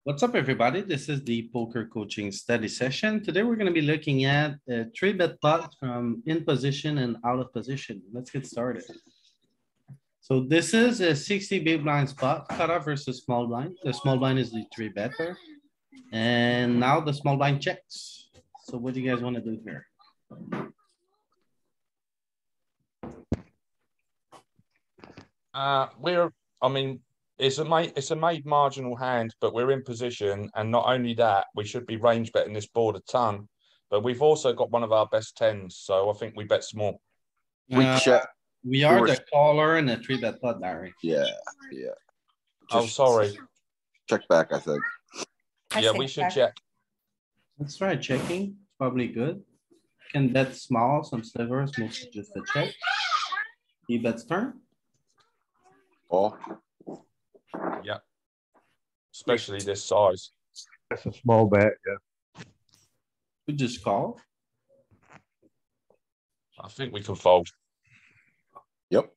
What's up, everybody? This is the poker coaching study session. Today, we're going to be looking at a three bet pot from in position and out of position. Let's get started. So this is a 60 big blind spot, cutoff versus small blind. The small blind is the three better. And now the small blind checks. So what do you guys want to do here? It's a made marginal hand, but we're in position, and not only that, we should be range betting this board a ton. But we've also got one of our best tens, so I think we bet small. We are the caller and a three bet pot, Larry. Yeah. Sorry. Check back, I think. We should check. Let's try checking. Probably good. Can bet small, some slivers, mostly just a check. He bets turn. Oh. Yeah. Especially this size. That's a small bet, yeah. We just call. I think we can fold. Yep.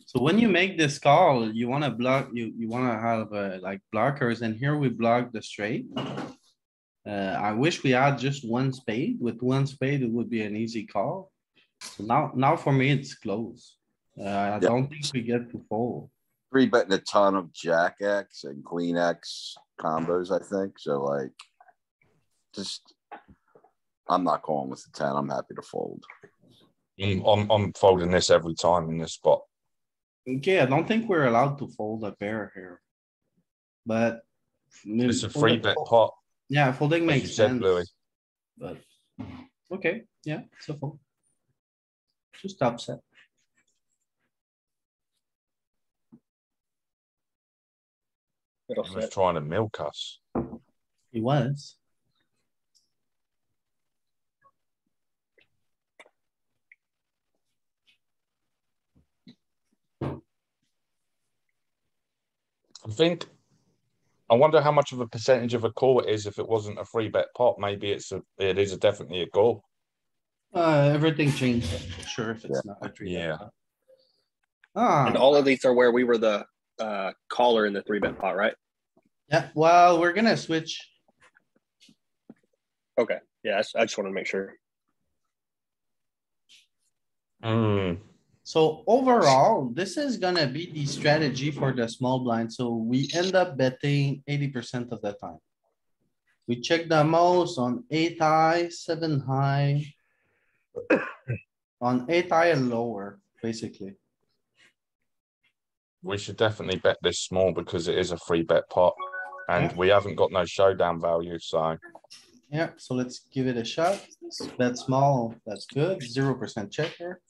So when you make this call, you want to block, you want to have like blockers, and here we block the straight. I wish we had just one spade. With one spade, it would be an easy call. So now for me, it's close. I don't think we get to fold. Three betting a ton of Jack X and Queen X combos, I think. So like, I'm not calling with the 10. I'm happy to fold. I'm folding this every time in this spot. Okay, I don't think we're allowed to fold a pair here, but it's a free bet pot. Yeah, folding makes sense. Louis. But okay, yeah, it's a fold. Just upset. He was trying to milk us. He was. I wonder how much of a percentage of a call it is if it wasn't a free bet pot. Maybe it is definitely a call. Everything changed for sure if it's not a three bet pot. And all of these are where we were the caller in the three bet pot, right? Yeah, well, we're gonna switch. Okay. Yeah, I just want to make sure. So overall, this is gonna be the strategy for the small blind. So we end up betting 80% of the time. We check the most on 8 high, 7 high, on 8 high and lower, basically. We should definitely bet this small because it is a free bet pot, and we haven't got no showdown value. So yeah, so let's give it a shot. Bet small, that's good. 0% checker.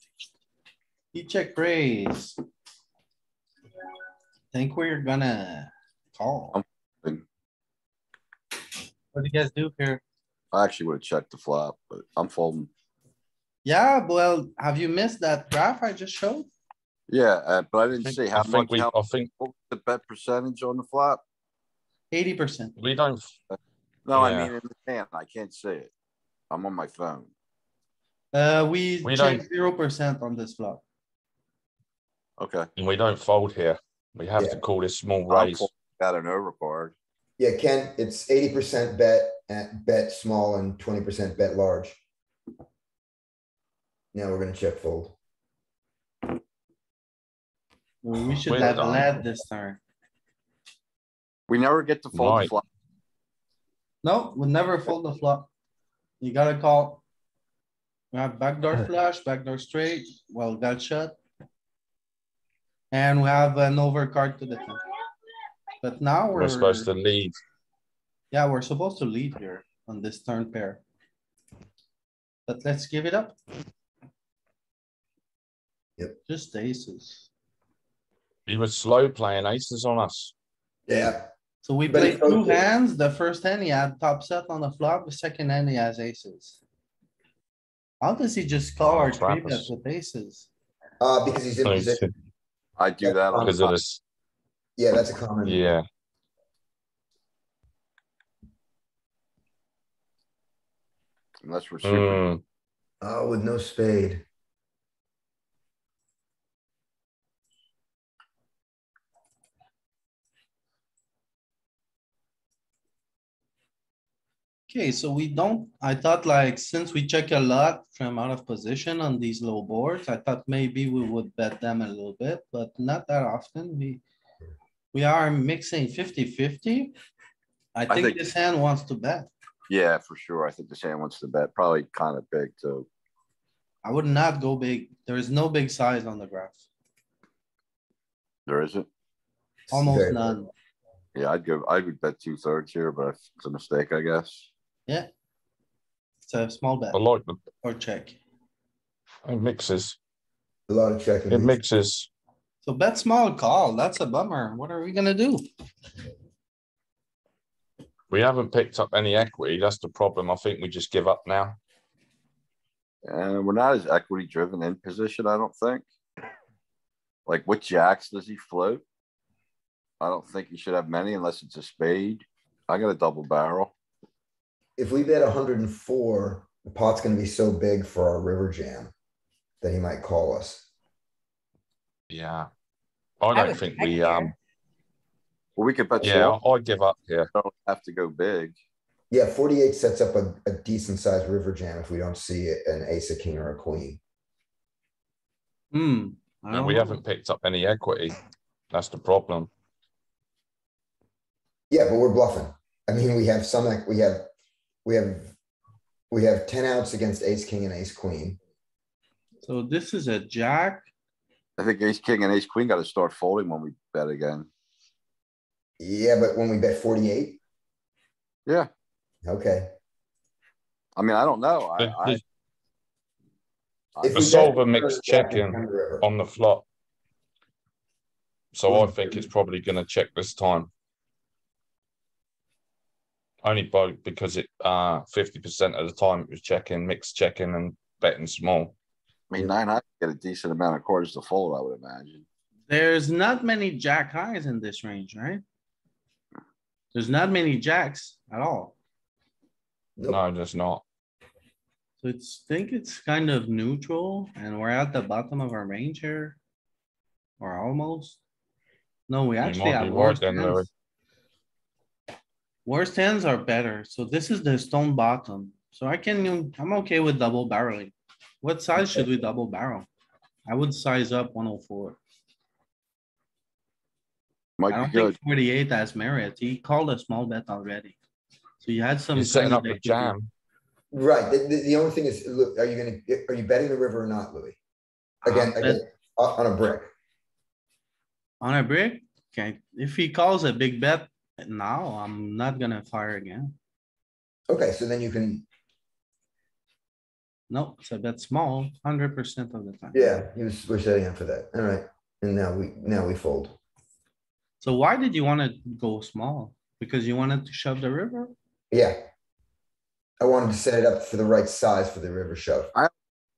You check raise. Think we're gonna call. What do you guys do here? I actually would have checked the flop, but I'm folding. Yeah, well, have you missed that graph I just showed? Yeah, but I didn't see how much. I think the bet percentage on the flop. 80%. We don't. No, I mean in the hand. I can't see it. I'm on my phone. We check 0% on this flop. Okay. And we don't fold here. We have to call this small raise. Got an overcard. Yeah, Ken, it's 80% bet small and 20% bet large. Now we're gonna check fold. Well, we should have led this turn. We never get to fold the flop. No, we'll never fold the flop. You gotta call. We have backdoor flush, backdoor straight, well, gut shot. And we have an overcard to the turn. But now we're supposed to lead. Yeah, we're supposed to lead here on this turn pair. But let's give it up. Yep. Just aces. He was slow playing aces on us. Yeah. So we played two hands. The first hand he had top set on the flop. The second hand he has aces. How does he just call our three bet with aces? Because he's in position. I do that because of this. Yeah, that's a common. Yeah. Unless we're super. Oh, with no spade. Okay, so we don't, I thought like, since we check a lot from out of position on these low boards, I thought maybe we would bet them a little bit, but not that often. We are mixing 50-50. I think think- this hand wants to bet. Yeah, for sure. I think this hand wants to bet, probably kind of big too. I would not go big. There is no big size on the graph. There isn't. Almost Very- none. Yeah, I would bet 2/3 here, but it's a mistake, I guess. Yeah. It's a small bet I like the or check. it mixes. A lot of checking. It mixes. So bet small call. That's a bummer. What are we gonna do? We haven't picked up any equity. That's the problem. I think we just give up now. And we're not as equity driven in position, I don't think. Like with jacks, does he float? I don't think he should have many unless it's a spade. I got a double barrel. If we bet 104, the pot's gonna be so big for our river jam that he might call us. Yeah. I don't think we Well, we could bet yeah, small. I give up here. Don't have to go big. Yeah, 48 sets up a decent sized river jam if we don't see an ace, a king, or a queen. I And don't we know. haven't picked up any equity. That's the problem. Yeah, but we're bluffing. I mean, we have some, we have 10 outs against ace, king, and ace, queen. So this is a jack. I think ace, king, and ace, queen got to start folding when we bet again. Yeah, but when we bet 48, Yeah. okay. I mean, I don't know. I If The we solver bet- mixed checking on the flop. So I think it's probably going to check this time. Only because it 50% of the time it was checking, mixed checking, and betting small. I mean, 9 high get a decent amount of quarters to fold, I would imagine. There's not many jack highs in this range, right? There's not many jacks at all. No, there's not. So think it's kind of neutral and we're at the bottom of our range here. Or almost. No, we actually might be have right worse then, Louis. hands. Worst hands are better. So this is the stone bottom. So I'm okay with double barreling. What size should we double barrel? I would size up 104. I Might don't be good. think 48 has merit. He called a small bet already. So you had some. He's setting kind up of a equity. jam. Right. The only thing is, look, are you betting the river or not, Louis? Again, Bet on a brick. on a brick? Okay, if he calls a big bet now, I'm not gonna fire again. Okay, so then you can, No, it's a bet small, 100% of the time. yeah, we're setting up for that. All right. And now we fold. So why did you wanna go small? Because you wanted to shove the river? Yeah. I wanted to set it up for the right size for the river shove. I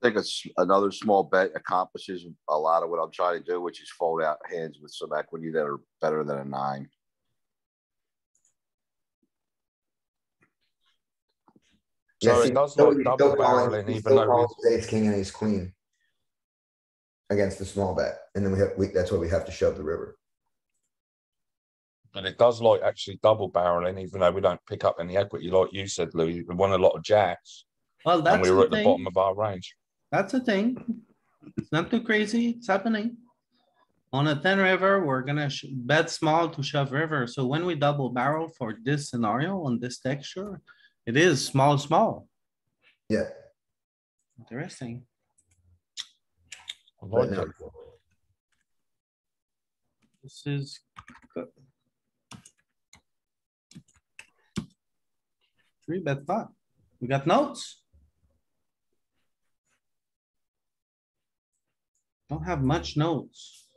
think it's another small bet accomplishes a lot of what I'm trying to do, which is fold out hands with some equity that are better than a 9. So see, it does still- like he's double still calling- barreling, he's even still though calling ace, king, and ace, queen against the small bet. And then that's why we have to shove the river. and it does like actually double barreling, even though we don't pick up any equity, like you said, Louis. We won a lot of jacks, Well, and that's we were the at the bottom thing. of our range. That's a thing. It's not too crazy. It's happening. On a 10 river, we're gonna bet small to shove river. So when we double barrel for this scenario on this texture, it is small, small. Yeah. Interesting. I But like no. it. This is good. 3-bet pot. We got notes. Don't have much notes.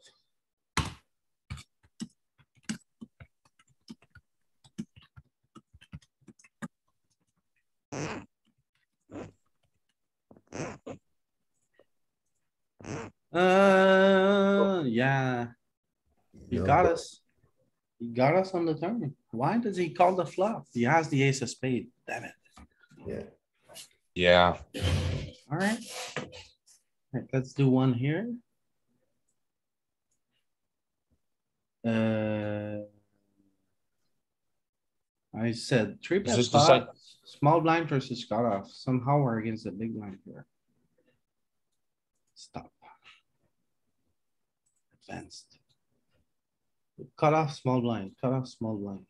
Yeah, you No, got but- us. He got us on the turn. Why does he call the flop? He has the ace of spade. Damn it. Yeah. Yeah, Alright. Let's do one here. I said three Is bet this the same- pot, Small blind versus cutoff. Somehow we're against the big blind here. Stop. Advanced. Cutoff, small blind, cutoff, small blind.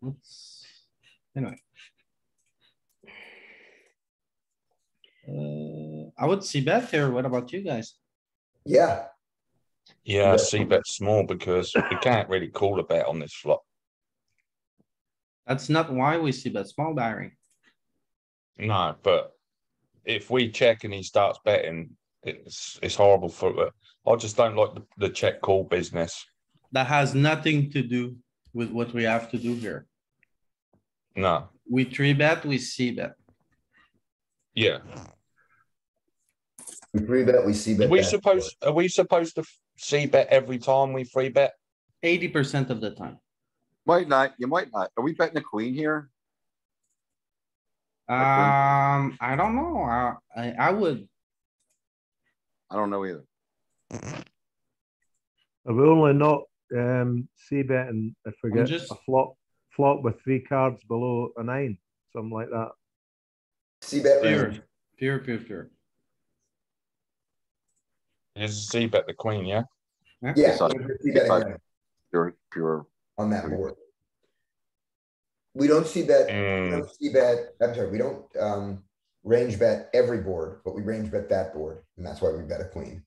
Let's, anyway. I would see bet here. What about you guys? Yeah, Yeah, see bet small because we can't really call a bet on this flop. That's not why we see bet small, Barry. No, but if we check and he starts betting, it's horrible for it. I just don't like the check call business. That has nothing to do with what we have to do here. No. We three bet, we see bet. Yeah. we three bet, we see bet. Are we supposed to see bet every time we free bet? 80% of the time. Might not, you might not. Are we betting a queen here? I don't know. I would. I don't know either. I will only not see betting if we get just- a flop with 3 cards below a 9, something like that. See bet Pure, range. pure. Is see bet the queen, yeah? Yeah, So- see betting if I- range Pure. on that board. We don't see bet, we Mm. don't see bet, I'm sorry, we don't range bet every board, but we range bet that board, and that's why we bet a queen.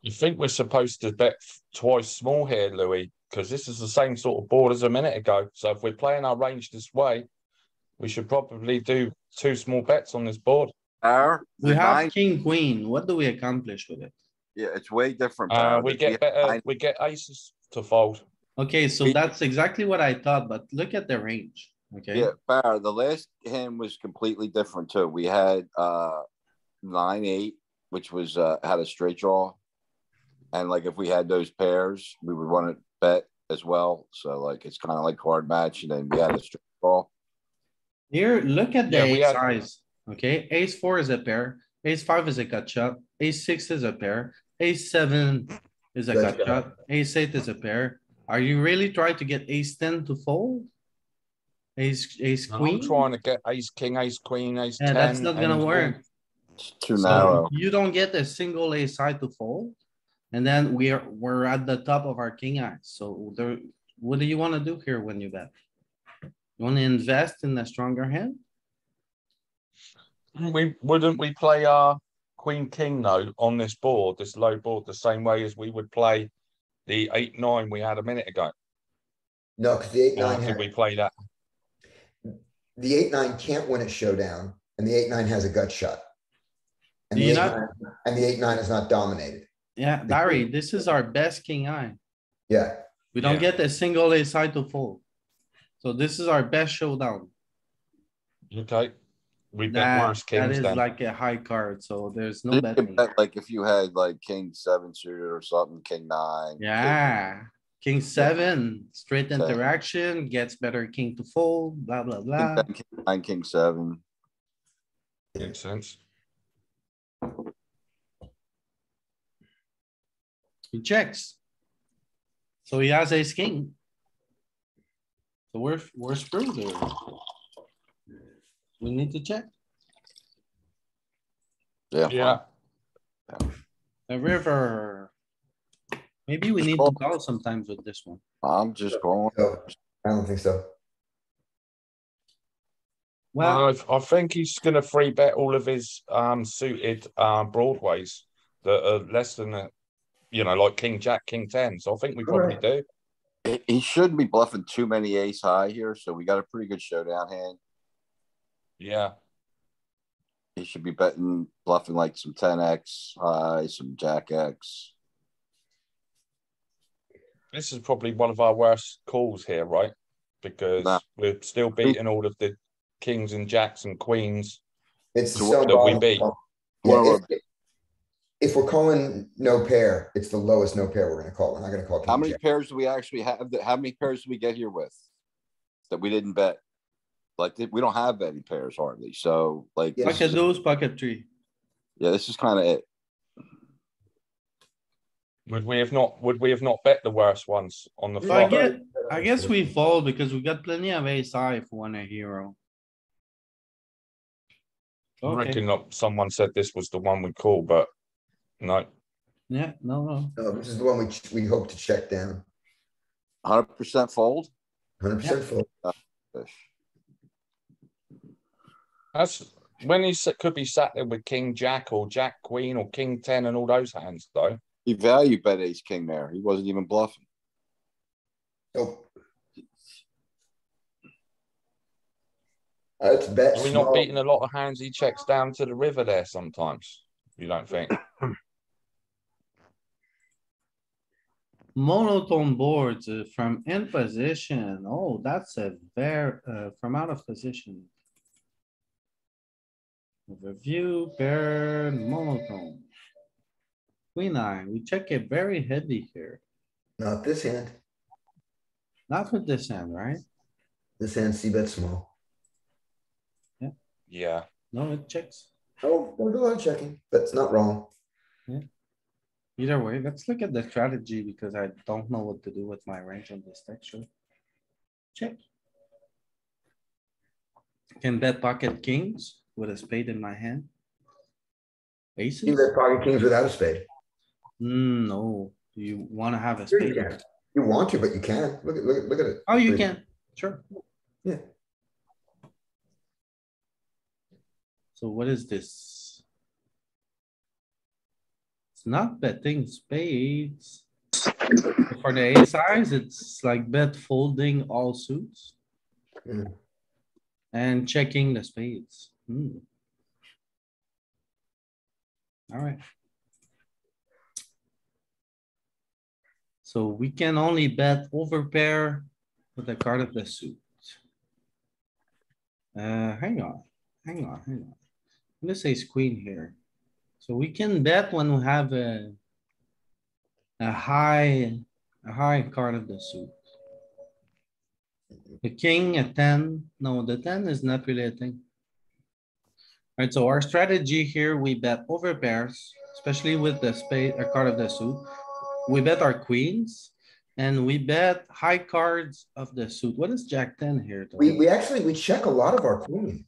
You think we're supposed to bet twice small here, Louis? Because this is the same sort of board as a minute ago. So if we're playing our range this way, we should probably do 2 small bets on this board. We have king, queen. What do we accomplish with it? Yeah, it's way different. Barr. We get better. We get aces to fold. Okay, so that's exactly what I thought, but look at the range, okay? Yeah, Barr, the last hand was completely different too. We had 9-8, which was had a straight draw. And like if we had those pairs, we would want to bet as well. So like it's kind of like hard match, and then we had a straight draw. Here, look at the Yeah, we ace had- size, okay? Ace four is a pair, ace five is a cut shot, ace six is a pair, ace seven is a Good cut shot, ace eight is a pair. Are you really trying to get ace 10 to fold? Ace I'm queen? trying to get ace king, ace queen, ace Yeah, 10. that's not gonna and work. It's too So narrow. you don't get a single ace side to fold. And then we're at the top of our king eyes. So there, what do you wanna do here when you bet? You wanna invest in a stronger hand? Wouldn't we play our queen king though on this board, this low board, the same way as we would play the 8-9 we had a minute ago? No, because the eight, Or nine, did we play that? the 8-9 can't win at showdown, and the 8-9 has a gut shot. And Do the you 8-9 and the 8-9 is not dominated. Yeah, Barry, this is our best king eye. Yeah, We don't Yeah. get a single ace side to fold. So this is our best showdown. Okay. We bet That, worse that kings is then. like a high card, so there's no You could betting. bet, like if you had like king 7 suited or something, king 9. Yeah, king seven, straight Okay. interaction, gets better king to fold, blah, blah, King blah. 10, king 9, king 7. Makes sense. He checks. So he has ace king. So we're screwed there. We need to check. Yeah. Yeah. The river. Maybe we need to call sometimes with this one. I'm just going. so I don't think so. Well, I think he's going to free bet all of his suited broadways that are less than like king jack, king 10. So I think we probably do. He shouldn't be bluffing too many ace high here, so we got a pretty good showdown hand. Yeah. He should be betting, bluffing like some 10x high, some jack X. This is probably one of our worst calls here, right? Because Nah. we're still beating all of the kings and jacks and queens. It's So so what do we bottom- beat? Yeah, Well, if we're calling no pair, it's the lowest no pair we're gonna call. We're not gonna call. How king many jack. pairs do we actually have? How many pairs do we get here with that we didn't bet? Like we don't have any pairs hardly. So like, Yeah. this pocket is- deuce, pocket three. yeah, this is kind of it. Would we have not bet the worst ones on the So I flop? get, I guess we fold because we got plenty of ace high if we want a hero. I Okay, reckon someone said this was the one we call, but no. yeah, no. No, this is the one we hope to check down. 100% fold. 100% full. That's when could be sat there with King Jack or Jack Queen or King 10 and all those hands though. He value bet ace king there. He wasn't even bluffing. Oh. It's bet Are we not small. beating a lot of hands he checks down to the river there sometimes? You don't think? Monotone boards from in position. Oh, that's a very, from out of position. Overview, pair, monotone. Queen nine, we check it very heavy here. Not this hand. Not with this hand, right? This hand C bet small. Yeah. No, it checks. Oh, don't do a lot of checking. That's not wrong. Either way, let's look at the strategy because I don't know what to do with my range on this texture. Check. Can bet pocket kings with a spade in my hand. You Aces? bet pocket kings without a spade. No, you wanna have a Sure you spade. can. You want to, but you can. Look at it. Oh, you Wait. can, sure. Yeah. So what is this? It's not betting spades. For the ace size, it's like bet folding all suits. Yeah. And checking the spades. Alright. So we can only bet over pair with the card of the suit. Hang on. Let's say queen here. So we can bet when we have a high card of the suit. The king, a 10. No, the 10 is not really a thing. Alright, so our strategy here, we bet over pairs, especially with the spade, a card of the suit. We bet our queens and we bet high cards of the suit. What is Jack 10 here? Though? We check a lot of our queen.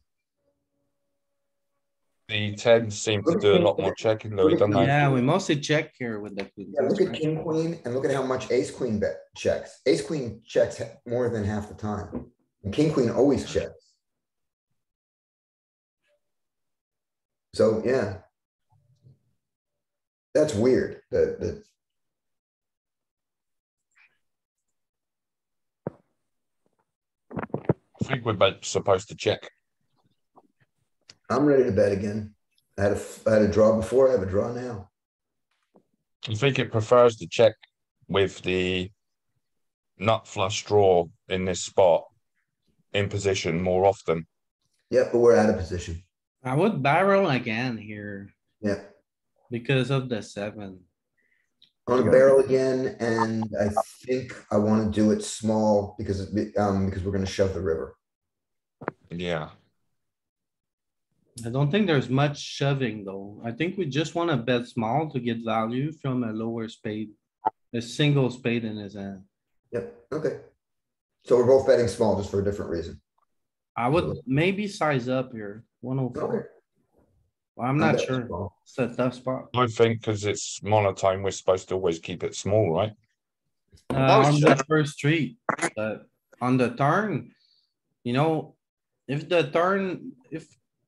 The 10s seem to do a lot more checking, Louis, don't they? Yeah, we mostly check here with the queens. Yeah, look That's at right. king queen and look at how much ace queen bet checks. Ace queen checks more than half the time. And king queen always checks. So yeah. That's weird. I think we're both supposed to check. I'm ready to bet again. I had a draw before, I have a draw now. I think it prefers to check with the nut flush draw in this spot in position more often. Yeah, but we're out of position. I would barrel again here Yeah. because of the 7. I want to barrel again, and I think I want to do it small because we're going to shove the river. Yeah. I don't think there's much shoving though. I think we just wanna bet small to get value from a lower spade. A single spade in his hand. Yep, okay. So we're both betting small just for a different reason. I would maybe size up here, 104. Okay. Well, I'm not bet sure. small. It's a tough spot. I think because it's monotone, we're supposed to always keep it small, right? On the first street, but on the turn, you know, if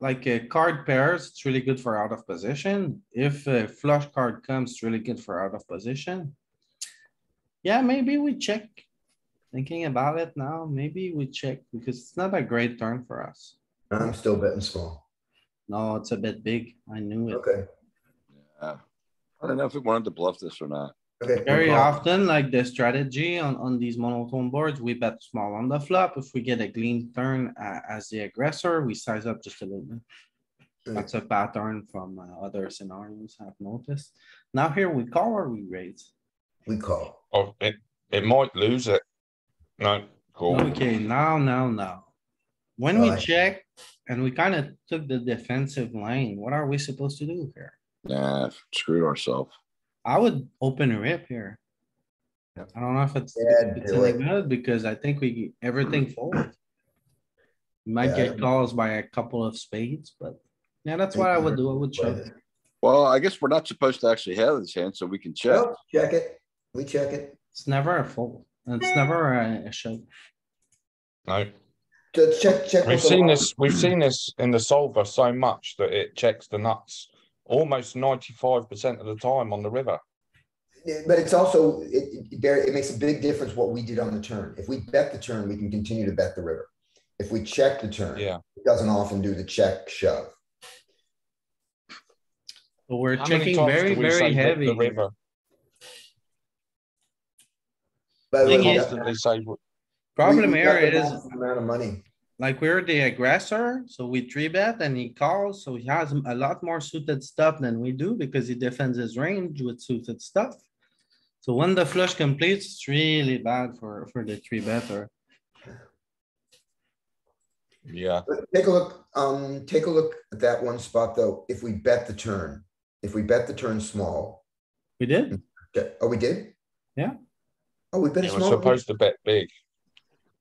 like a card pairs, it's really good for out of position. If a flush card comes, it's really good for out of position. Yeah, maybe we check. Thinking about it now, maybe we check because it's not a great turn for us. I'm still betting small. No, it's a bit big. I knew it. Okay, Yeah. I don't know if we wanted to bluff this or not. okay. Very no problem. often, like the strategy on these monotone boards, we bet small on the flop. If we get a clean turn as the aggressor, we size up just a little bit. That's a pattern from other scenarios I've noticed. Now here we call or we raise. We call. Oh, it might lose it. No, cool. Okay, now. When we Alright. check and we kind of took the defensive lane, what are we supposed to do here? Nah, screwed ourselves. I would open a rip here. I don't know if it's, Yeah, if it's do any it. good because I think everything folds. You might Yeah, I get calls by a couple of spades, but yeah, that's think what I you're would do. I would right. shove. Well, I guess we're not supposed to actually have this hand, so we can check. Nope, check it. We check it. It's never a fold. and It's never a shove. No, Just check. we've what the seen line- this. We've seen this in the solver so much that it checks the nuts almost 95% of the time on the river. Yeah, but it's also, it makes a big difference what we did on the turn. If we bet the turn, we can continue to bet the river. If we check the turn, Yeah. it doesn't often do the check shove. But we're How many checking times very, do we say very rip heavy the here. river? By the We way, Thing is- constantly say Problem we here got the is maximum amount of money. like we're the aggressor, so we three bet and he calls, so he has a lot more suited stuff than we do because he defends his range with suited stuff. So when the flush completes, it's really bad for the three better. yeah. But take a look at that one spot though. If we bet the turn, small. We did? Oh, we did? Yeah. Oh, we bet We're small. supposed to bet big.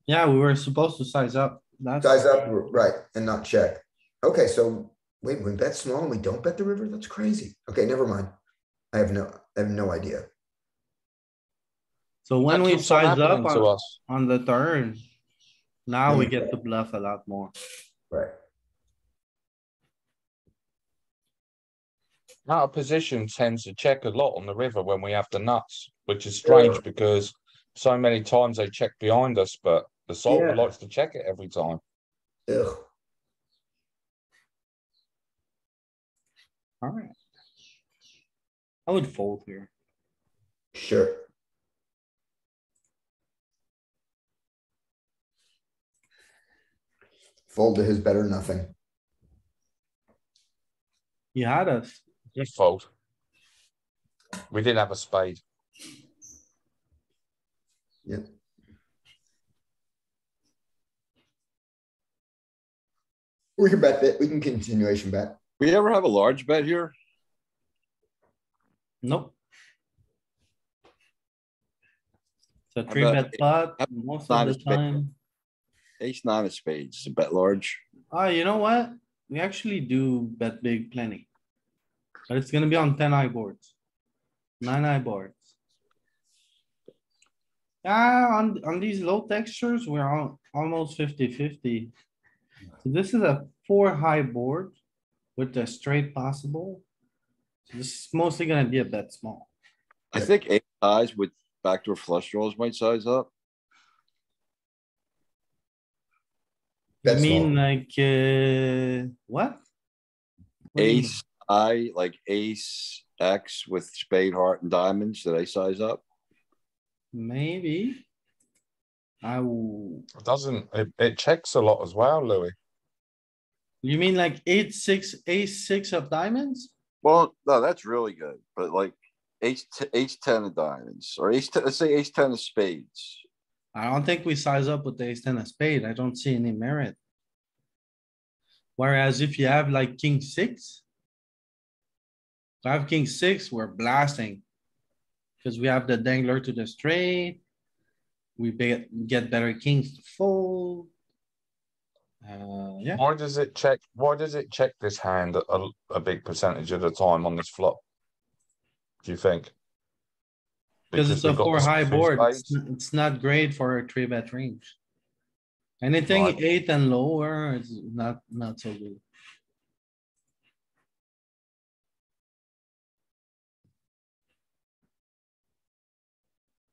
Yeah, we were supposed to size up. That's Size up, right, and not check. Okay, so wait, we bet small and we don't bet the river? That's crazy. Okay, never mind. I have no idea. so when That we keeps on size up happening to us. on the turn, now we Yeah. get to bluff a lot more. Right. Out of position tends to check a lot on the river when we have the nuts, which is strange Sure. because so many times they check behind us, but the solver Yeah. likes to check it every time. Ugh. Alright. I would fold here. Sure. Fold to his better nothing. You had us. Good fold. We did have a spade. Yep. We can bet that. We can continuation bet. We ever have a large bet here? Nope. So How three about bet pot how most about of the a spade? time. Ace nine of spades, is a bet large. You know what? We actually do bet big plenty. But it's gonna be on 10 eye boards. 9 eye boards. Yeah, on these low textures, we're on almost 50-50. So this is a 4 high board with a straight possible. So this is mostly gonna be a bet small. I think ace highs with backdoor flush draws might size up. You Bet mean small. like, what? What do you mean? Ace high, like ace X with spade, heart and diamonds, do they size up? Maybe. It doesn't, it checks a lot as well, Louis. You mean like 8-6, ace 6 of diamonds? Well, no, that's really good, but like ace 10 of diamonds or let's say ace 10 of spades. I don't think we size up with the ace 10 of spade. I don't see any merit. Whereas if you have like king 6. If I have king 6, we're blasting. Cause we have the dangler to the straight. We get better kings to fold. Yeah, Why does it check? Why does it check this hand a big percentage of the time on this flop? Do you think? because it's we've a got 4 the high two board. spades? It's not great for a 3-bet range. Anything Right. 8 and lower is not so good.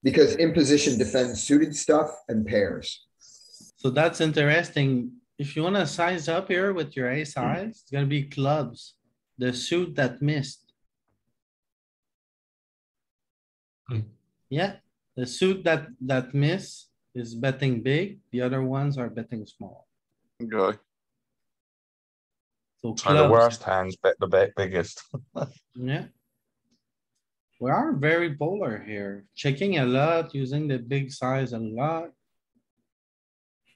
Because imposition defends suited stuff and pairs. So that's interesting. If you wanna size up here with your ace highs, it's gonna be clubs, the suit that missed. Hmm. Yeah, the suit that miss is betting big, the other ones are betting small. Okay. So So the clubs, worst hands bet the biggest. yeah. We are very polar here, checking a lot, using the big size a lot.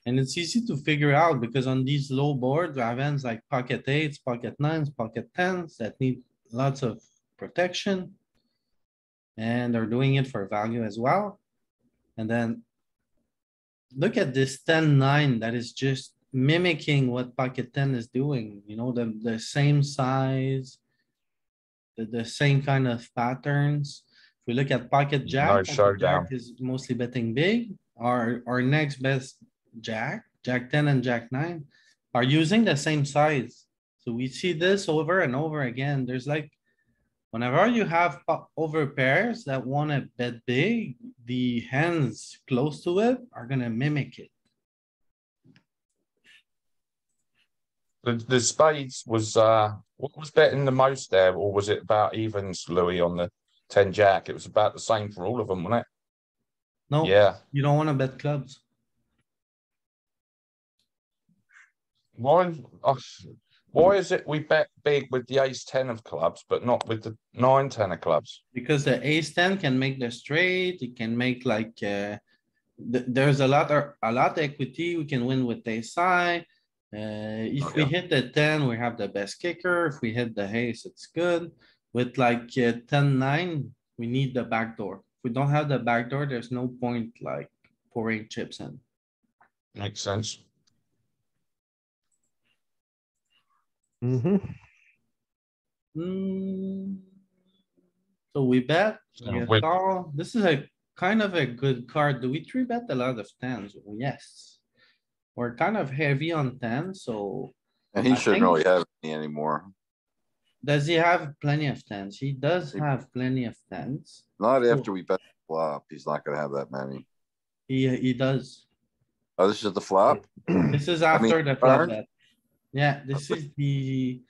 And it's easy to figure out because on these low boards, we have hands like pocket eights, pocket nines, pocket tens that need lots of protection. And they're doing it for value as well. And then look at this 10-9 that is just mimicking what pocket 10 is doing, you know, the same size. The same kind of patterns. If we look at pocket jack, No pocket jack showdown. is mostly betting big. Our next best jack, jack 10 and jack 9 are using the same size. So we see this over and over again. There's like, whenever you have over pairs that wanna bet big, the hands close to it are gonna mimic it. The spades was what was betting the most there, or was it about evens, Louis, on the 10 jack? It was about the same for all of them, wasn't it? No, Yeah. you don't wanna bet clubs. Why? Why is it we bet big with the ace 10 of clubs, but not with the 9-10 of clubs? Because the ace 10 can make the straight, it can make like, there's a lot of equity. We can win with ace high. If we yeah. hit the 10, we have the best kicker. If we hit the ace, it's good. With like 10-9, we need the backdoor. If we don't have the backdoor, there's no point like pouring chips in. Makes sense. Mm-hmm. So we bet, So we get we- call. This is a kind of a good card. Do we three bet a lot of tens? Yes. We're kind of heavy on 10, so And he I shouldn't think- really have any anymore. does he have plenty of tens? He does He- have plenty of tens. Not So- after we bet the flop. He's not gonna have that many. He does. Oh, this is the flop? This is I mean, after the flop turn? bet. Yeah, this is the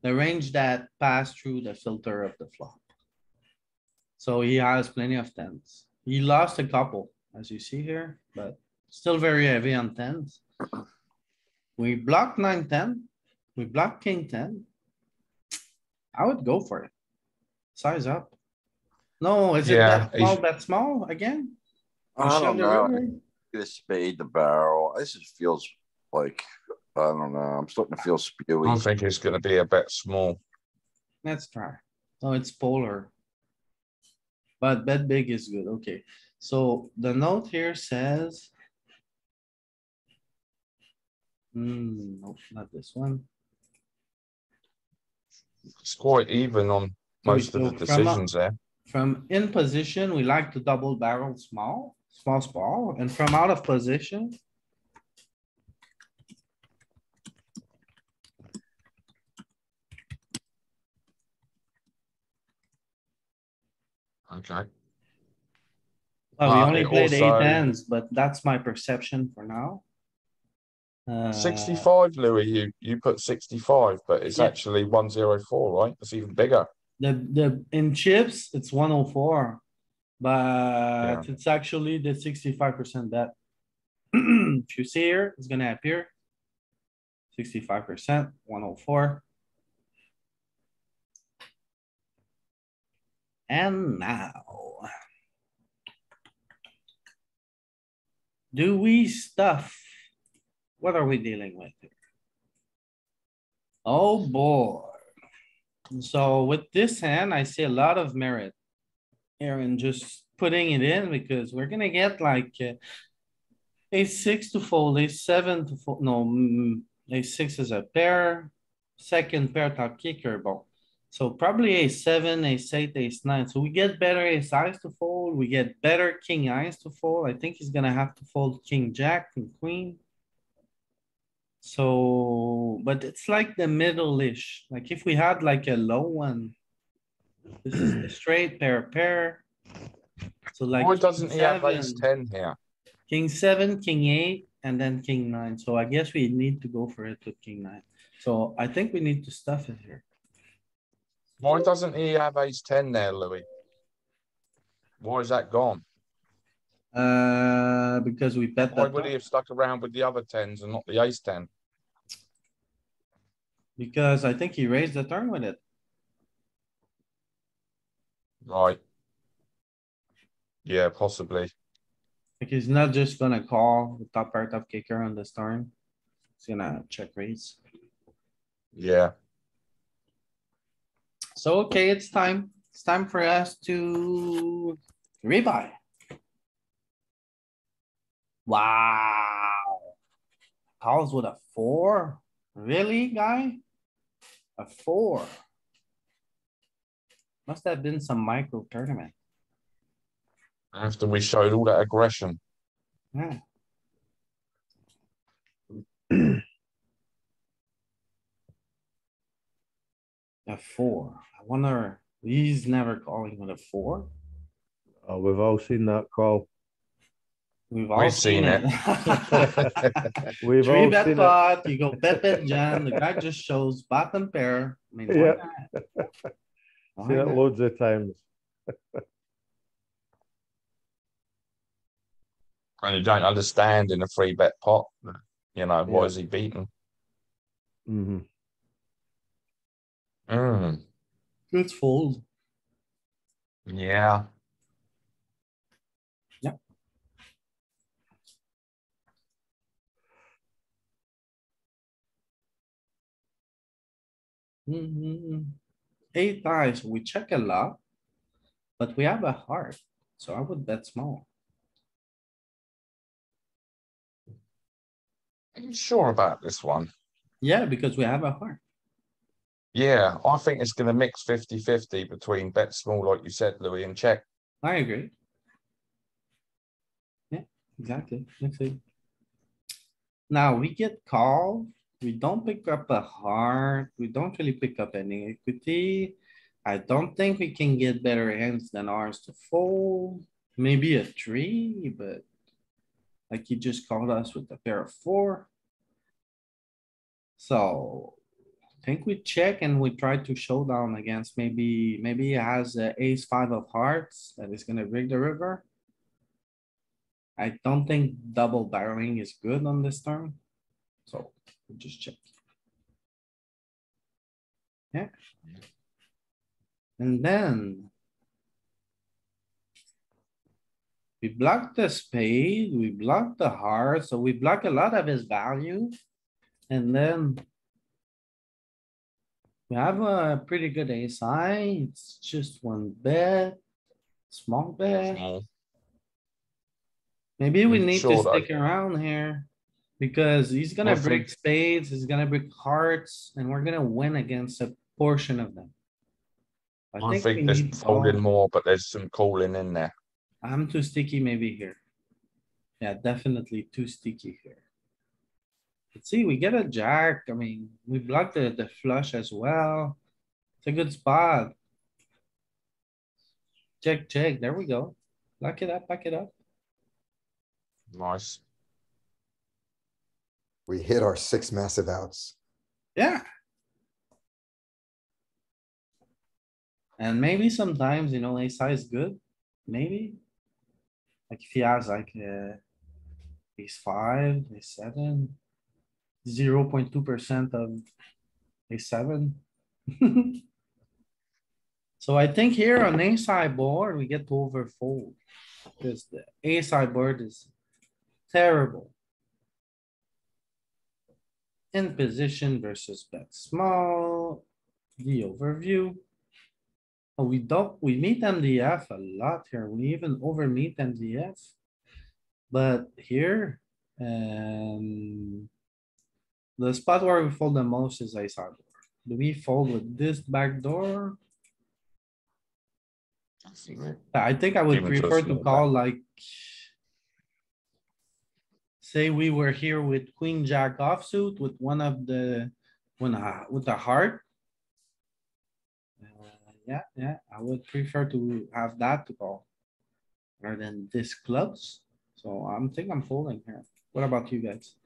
range that passed through the filter of the flop. So he has plenty of tens. He lost a couple, as you see here, but still very heavy on tens. We block 9-10. We block king 10. I would go for it. Size up. No, is it Yeah, bet small again? We I shove don't the know. river? Get a spade the barrel. This just feels like, I don't know. I'm starting to feel I spewy. think it's going to be a bit small. Let's try. Oh, it's polar. But bet big is good. Okay, so the note here says. No, not this one. It's quite even on So we most of the go from decisions there. From in position, we like to double barrel small, and from out of position. Okay. Well, we But only it played eight also- hands, but that's my perception for now. 65, Louis, you put 65, but it's Yeah. actually 104, right? It's even bigger. In chips, it's 104. Yeah. But it's actually the 65% bet. If you see here, it's gonna appear. 65%, 104. And now. Do we stuff? What are we dealing with here? Oh, boy. So with this hand, I see a lot of merit. Aaron just putting it in because we're gonna get like a6 to fold, a7 to fold. No, a6 is a pair. Second pair top kicker, bon. So probably a7, a8, ace9. So we get better ace eyes to fold. We get better king eyes to fold. I think he's gonna have to fold king jack and queen. So, but it's like the middle-ish. Like if we had like a low one. This is the straight pair. So like. Why doesn't he have ace 7, 10 here? King 7, king 8, and then king 9. So I guess we need to go for it with king 9. So I think we need to stuff it here. Why doesn't he have ace 10 there, Louis? Why is that gone? Because we bet Why that. would he have stuck around with the other 10s and not the ace 10? Because I think he raised the turn with it. Right. Yeah, possibly. Like he's not just gonna call the top pair top kicker on this turn. He's gonna check raise. Yeah. So, okay, it's time. It's time for us to rebuy. Wow. Calls with a 4? Really, guy? A 4. Must have been some micro tournament. After we showed all that aggression. Yeah. A 4. I wonder, he's never calling with a 4. Oh, we've all seen that call. We've all seen it. We've Three all bet seen pot, you go bet jam, the guy just shows bottom pair. I mean, why Yeah. not? it. Why Seen it not? loads of times. And you don't understand in a 3-bet pot, you know, what Yeah. is he beating? Mm-hmm. It's fold. Yeah. Mhm. 8 eyes, we check a lot, but we have a heart, so I would bet small. Are you sure about this one? Yeah, because we have a heart. Yeah, I think it's going to mix 50-50 between bet small, like you said, Louis, and check. I agree. Yeah, exactly. Let's see. Now we get called. We don't pick up a heart. We don't really pick up any equity. I don't think we can get better hands than ours to fold. Maybe a 3, but like he just called us with a pair of 4. So I think we check and we try to showdown against maybe he has a ace 5 of hearts that is gonna rig the river. I don't think double barreling is good on this turn. So we just check. Yeah. And then we block the spade, we block the heart, so we block a lot of his value. And then we have a pretty good ace high. It's just one bet, small bet. Small. Maybe we You need to sure though? stick around here because he's gonna I break think- spades, he's gonna break hearts, and we're gonna win against a portion of them. I we think there's need folding all- more, but there's some calling in there. I'm too sticky maybe here. Yeah, definitely too sticky here. Let's see, we get a jack. I mean, we block the flush as well. It's a good spot. Check, check. There we go. Lock it up, back it up. Nice. We hit our 6 massive outs. Yeah. And maybe sometimes, ace high is good, maybe. Like if he has like ace 5, ace 7, 0.2% of ace 7. So I think here on ace high board, we get to overfold. Because the ace high board is terrible. In position versus bet small, the overview. Oh, we meet MDF a lot here. We even over meet MDF. But here, the spot where we fold the most is ace high board. Do we fold with this back door? I think I would Even to a prefer to small call like. Say we were here with queen jack offsuit with one of the, with the heart. Yeah, I would prefer to have that to call. Rather than this clubs, so I'm folding here. What about you guys?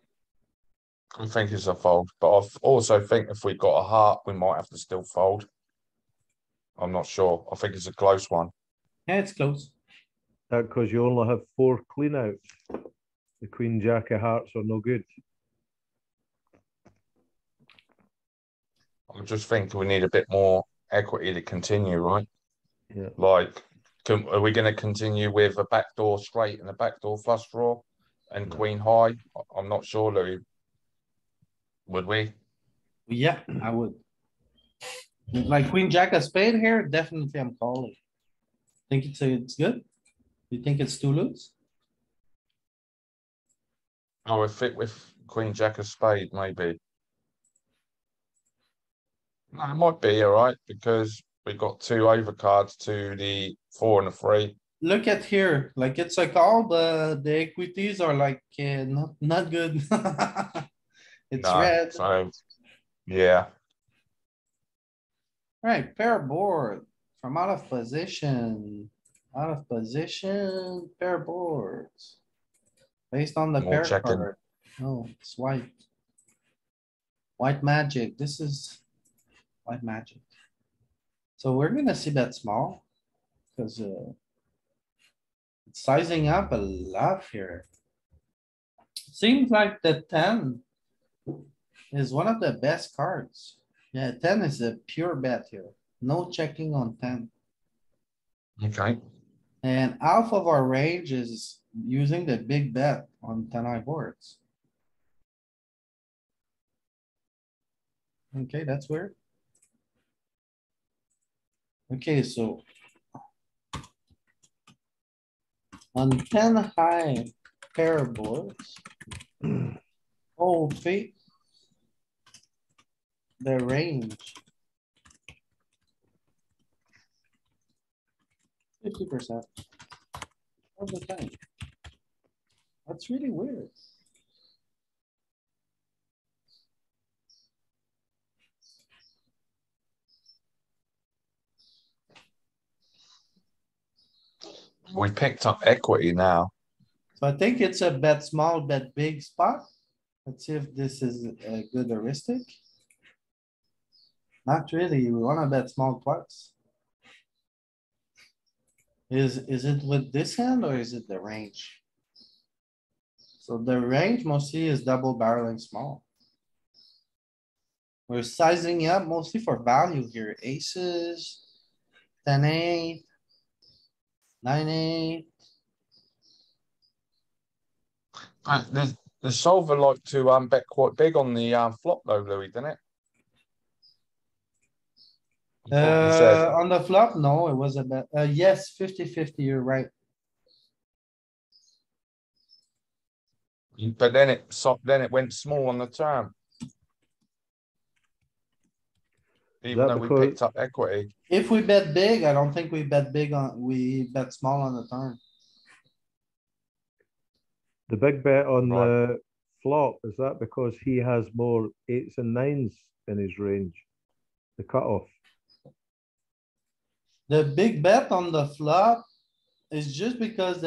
I think it's a fold, but I also think if we got a heart, we might have to still fold. I'm not sure. I think it's a close one. Yeah, it's close. That because you only have 4 clean outs. The queen jack of hearts are no good. I just think we need a bit more equity to continue, right? Yeah. Like, are we going to continue with a backdoor straight and a backdoor flush draw and queen high? I'm not sure, Louis. Would we? Yeah, I would. Like queen jack of spade here, definitely I'm calling. Think it's good? You think it's too loose? Oh, if it with Queen Jack of Spade, maybe. No, it might be all right because we've got two overcards to the 4 and the 3. Look at here, like it's a call, but the equities are like, not good. It's No, red. so yeah. Right, pair board from out of position. Out of position, pair boards. Based on the More pair checking. card. Oh, it's white. White magic. This is white magic. So we're gonna see that small. Cause it's sizing up a lot here. Seems like the 10 is one of the best cards. Yeah, 10 is a pure bet here. No checking on 10. Okay. And half of our range is using the big bet on 10 eye boards. Okay, that's weird. Okay, so on 10 high pair boards, oh, feet, the range. 50% of the time. That's really weird. We picked up equity now. So I think it's a bet small, bet big spot. Let's see if this is a good heuristic. Not really. We wanna bet small twice. Is it with this hand or is it the range? So the range mostly is double barreling small. We're sizing up mostly for value here. Aces, 10-8, 9-8. The solver liked to bet quite big on the flop though, Louis, didn't it? I thought you said. On the flop, no, it was a bet. Yes, 50-50, you're right. But then it went small on the turn. Even that though we because- picked up equity. If we bet big, I don't think we bet big on, we bet small on the turn. The big bet on Right. the flop, is that because he has more eights and nines in his range? The cutoff. The big bet on the flop is just because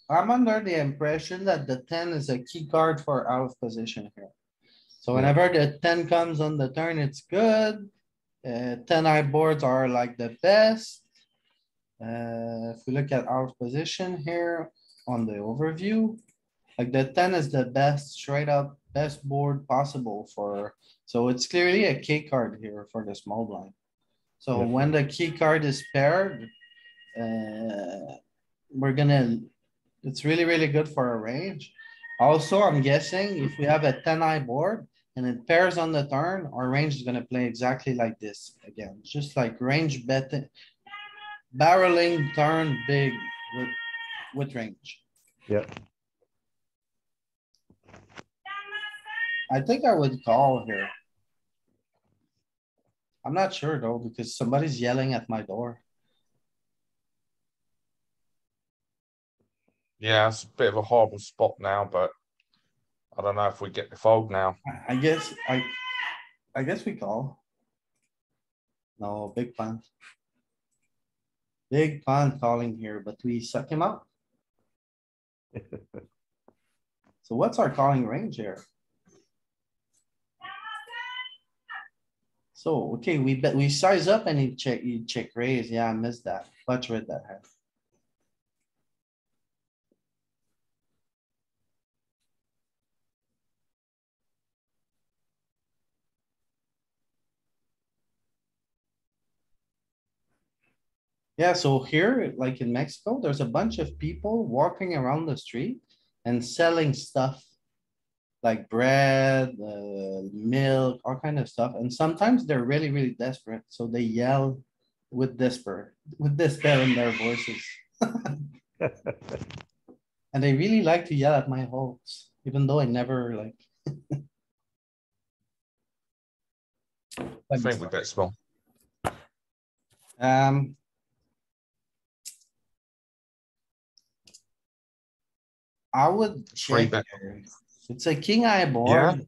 I'm under the impression that the 10 is a key card for out of position here. So Yeah. whenever the 10 comes on the turn, it's good. 10 eye boards are like the best. If we look at out of position here on the overview, like the 10 is the best, straight up best board possible for, so it's clearly a key card here for the small blind. So Yeah. when the key card is paired, we're gonna, it's really, really good for a range. Also, I'm guessing if we have a 10 eye board and it pairs on the turn, our range is gonna play exactly like this again, just like range betting. Barreling turn big with range. Yeah. I think I would call here. I'm not sure though, because somebody's yelling at my door. Yeah, it's a bit of a horrible spot now, but I don't know if we get the fold now. I guess we call. No, big punt. Big punt calling here, but we suck him up. So what's our calling range here? So, okay, we bet, we size up and he check raise. Yeah, I missed that. Butch read that hand. Yeah, so here, like in Mexico, there's a bunch of people walking around the street and selling stuff. Like bread, milk, all kind of stuff. And sometimes they're really, really desperate. So they yell with despair in their voices. And they really like to yell at my holes. even though I never like. I think we bet small. Um. I would Three check bet. here. It's a king eye Yeah. board.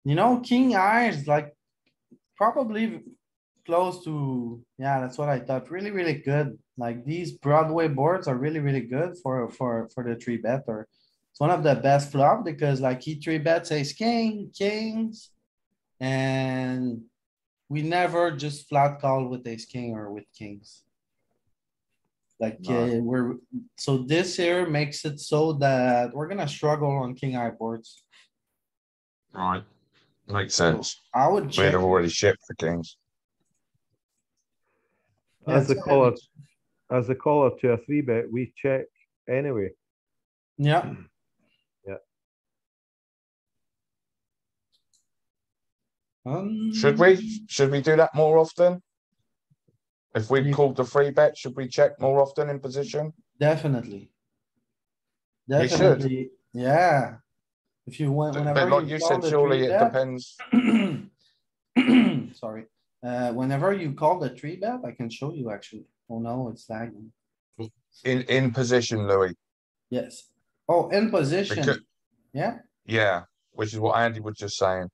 You know, king eye is like probably close to, yeah, that's what I thought. Really, really good. Like these Broadway boards are really, really good for the three bet, or it's one of the best flop because like he three bets ace king, kings. And we never just flat call with ace king or with kings. Like No. so this here makes it so that we're gonna struggle on king eye boards. Right. Makes So sense. I would We'd check. have already shipped for kings. Yeah, As a it's caller, heavy. as a caller to a 3-bet, we check anyway. Yeah, Yeah. Should we? Should we do that more often? If we You- called the free bet, should we check more often in position? Definitely. We should. Definitely, yeah. If you want, But whenever like you you call said, the surely three it bet. depends. Sorry, whenever you call the three bet, I can show you actually. Oh no, it's lagging. In position, Louis. Yes. Oh, in Because position. Yeah, yeah, which is what Andy was just saying.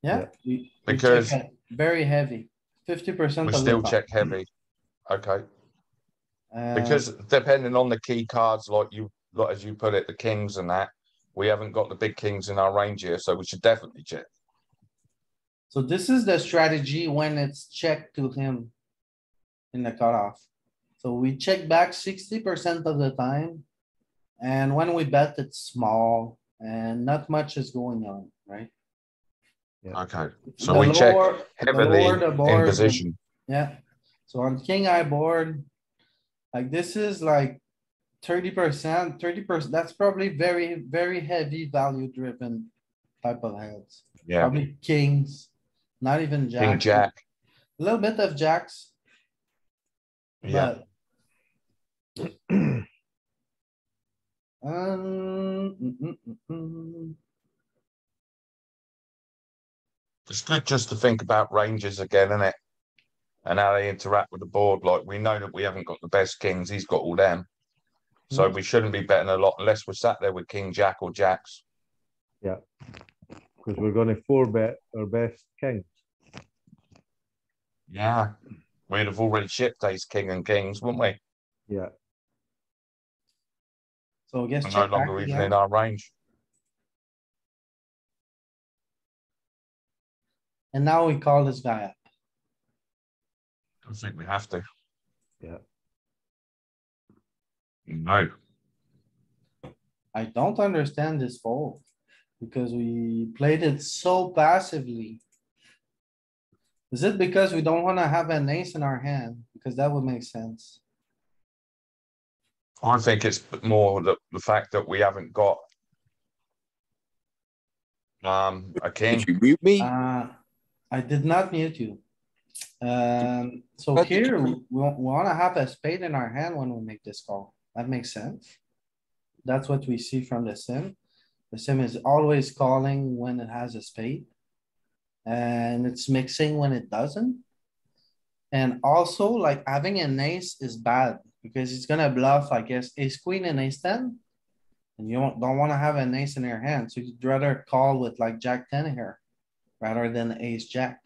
yeah. We check Because it very heavy, 50% we of the still check time. heavy. Okay. Uh, Because depending on the key cards, like as you put it, the kings and that, we haven't got the big kings in our range here, so we should definitely check. so this is the strategy when it's checked to him in the cutoff. So we check back 60% of the time. And when we bet, it's small and not much is going on, right? Okay. So The we check lower, the lower heavily the in board, position. yeah. So on king eye board, like this is like 30%, 30%. That's probably very, very heavy value driven type of hands. Yeah. Probably kings, not even King jacks. Jack. A little bit of jacks, Yeah. but um, mm, mm, mm, mm. It's good just to think about ranges again, isn't it? And how they interact with the board. Like we know that we haven't got the best kings. He's got all them. So Mhm. we shouldn't be betting a lot unless we're sat there with King Jack or Jacks. Yeah. Because we're going to 4-bet our best king. Yeah. We'd have already shipped ace king and kings, wouldn't we? Yeah. So I guess We're no check back longer even again. in our range. And now we call this guy up. I think we have to. Yeah. No. I don't understand this fold because we played it so passively. Is it because we don't wanna have an ace in our hand? Because that would make sense. I think it's more the fact that we haven't got a king. Did you mute me? I did not mute you. So But did here you- we wanna have a spade in our hand when we make this call. That makes sense. That's what we see from the sim. The sim is always calling when it has a spade. And it's mixing when it doesn't. And also like having an ace is bad because it's gonna bluff, I guess, ace queen and ace 10. And you don't wanna have an ace in your hand, so you'd rather call with like jack 10 here rather than ace jack.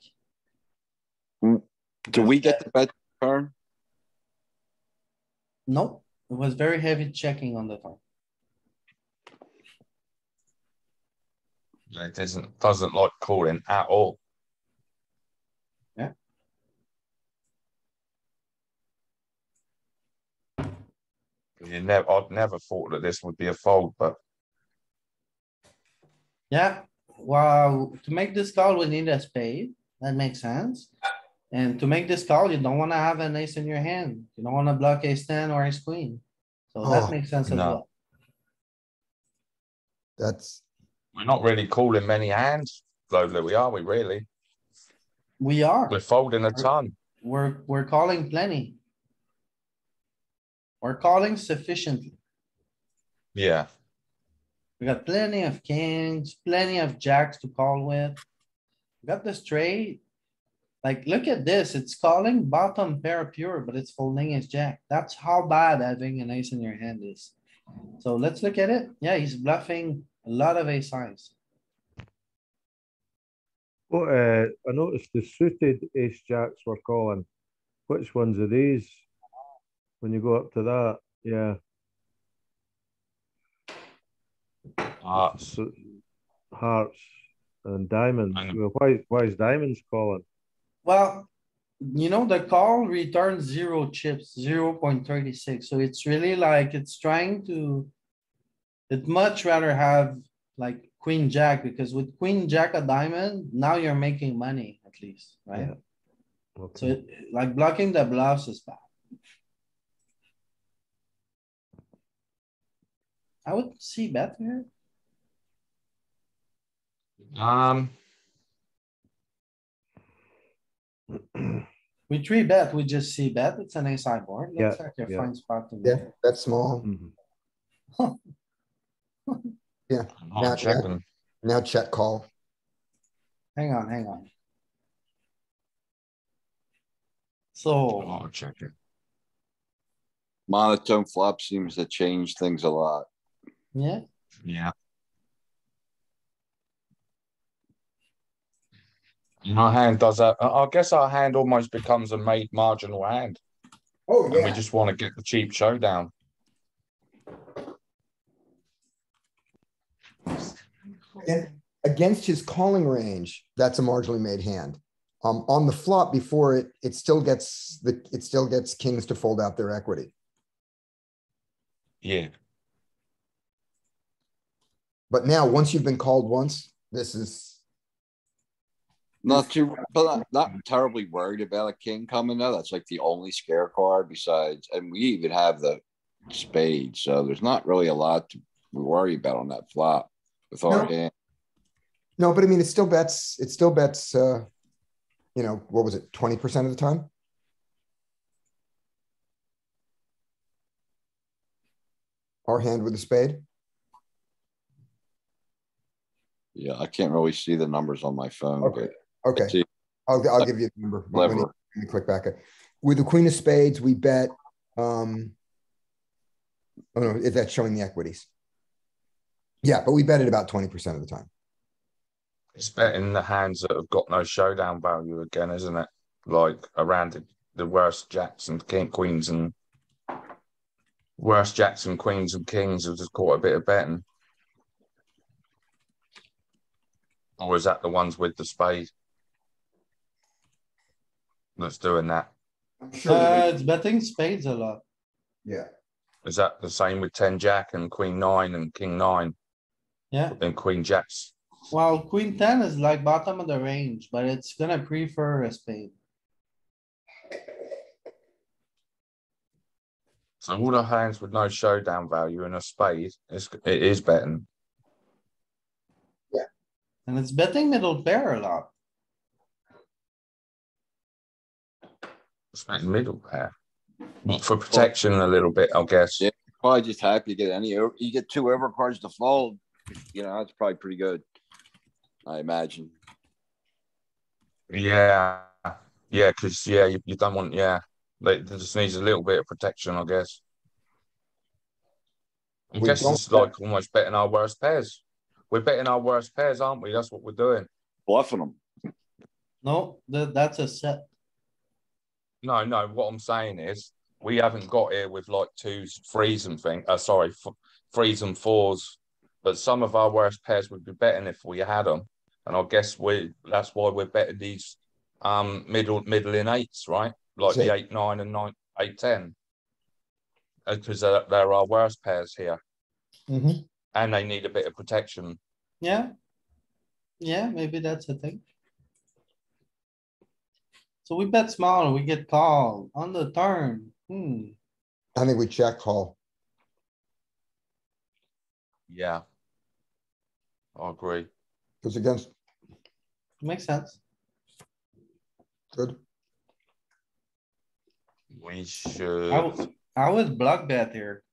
Do we get the bet turn? Nope, it was very heavy checking on the turn. It doesn't like calling at all. Yeah. I'd never thought that this would be a fold, but Yeah, well, to make this call, we need a spade. That makes sense. And to make this call, you don't wanna have an ace in your hand. You don't wanna block ace 10 or ace queen. So that Oh, makes sense as no. well. that's, we're not really calling many hands, though, Louis, are we really? We are, We're folding a ton. we're calling plenty. We're calling sufficiently. Yeah. We got plenty of kings, plenty of jacks to call with. We got the straight. Like, look at this. It's calling bottom pair pure, but it's folding his jack. That's how bad having an ace in your hand is. So let's look at it. Yeah, he's bluffing a lot of ace size. Well, I noticed the suited ace jacks were calling. Which ones are these? When you go up to that, yeah. Hearts. So, hearts and diamonds. I know. Well, why is diamonds calling? Well, you know, the call returns 0 chips, 0.36. So it's really like it's trying to. It'd much rather have like queen jack, because with queen jack a diamond, now you're making money at least, right? Yeah. So Okay. like blocking the bluffs is bad. I would see bet here. We three bet, we just see bet. It's an ace high board. Yeah, Looks like a yeah. fine spot to me. Yeah, that's small. Mhm. Yeah, I'm now, checking. now check call. Hang on, hang on. So, I'm checking. Monotone flop seems to change things a lot. yeah, Yeah. Our hand does that. I guess our hand almost becomes a made marginal hand, Oh, and we yeah. just want to get the cheap showdown. And against his calling range, that's a marginally made hand. On the flop before it still gets kings to fold out their equity. Yeah. But now, once you've been called once, this is, Not too, but not terribly worried about a king coming though. That's like the only scare card besides, and we even have the spade. So there's not really a lot to worry about on that flop with our No. hand. no, but I mean, it still bets, you know, what was it, 20% of the time? Our hand with the spade? Yeah, I can't really see the numbers on my phone, Okay. but Okay, I see I'll give you the number. Let clever. me click back. With the queen of spades, we bet, oh no, is that showing the equities? Yeah, but we bet it about 20% of the time. It's betting the hands that have got no showdown value again, isn't it? Like around the worst jacks and queens and worst jacks and queens and kings have just caught a bit of betting. Or is that the ones with the spade that's doing that? I'm sure that it's betting spades a lot. yeah. Is that the same with 10 jack and queen 9 and king 9 Yeah, and queen jacks? well, queen 10 is like bottom of the range, but it's gonna prefer a spade. So all the hands with no showdown value and a spade, it is betting. And it's betting middle pair a lot. It's betting middle pair. For protection a little bit, I guess. Yeah, probably just happy to get you get 2 overcards to fold. You know, that's probably pretty good. I imagine. Yeah. Yeah, because you don't want, it just needs a little bit of protection, I guess. I We guess don't it's like almost betting our worst pairs. We're betting our worst pairs, aren't we? That's what we're doing. Bluffing them. No, that's a set. No, what I'm saying is we haven't got here with like 2s, 3s and things. 3s and 4s. But some of our worst pairs would be betting if we had them. And I guess that's why we're betting these middle in 8s, right? Like the 8, 9 and 9, 8, 10. Because they're our worst pairs here. Mhm. And they need a bit of protection. Yeah. Yeah, maybe that's a thing. So we bet small and we get called on the turn. I think we check call. Yeah. I agree. Because against, Makes sense. good. We should. I would block bet here.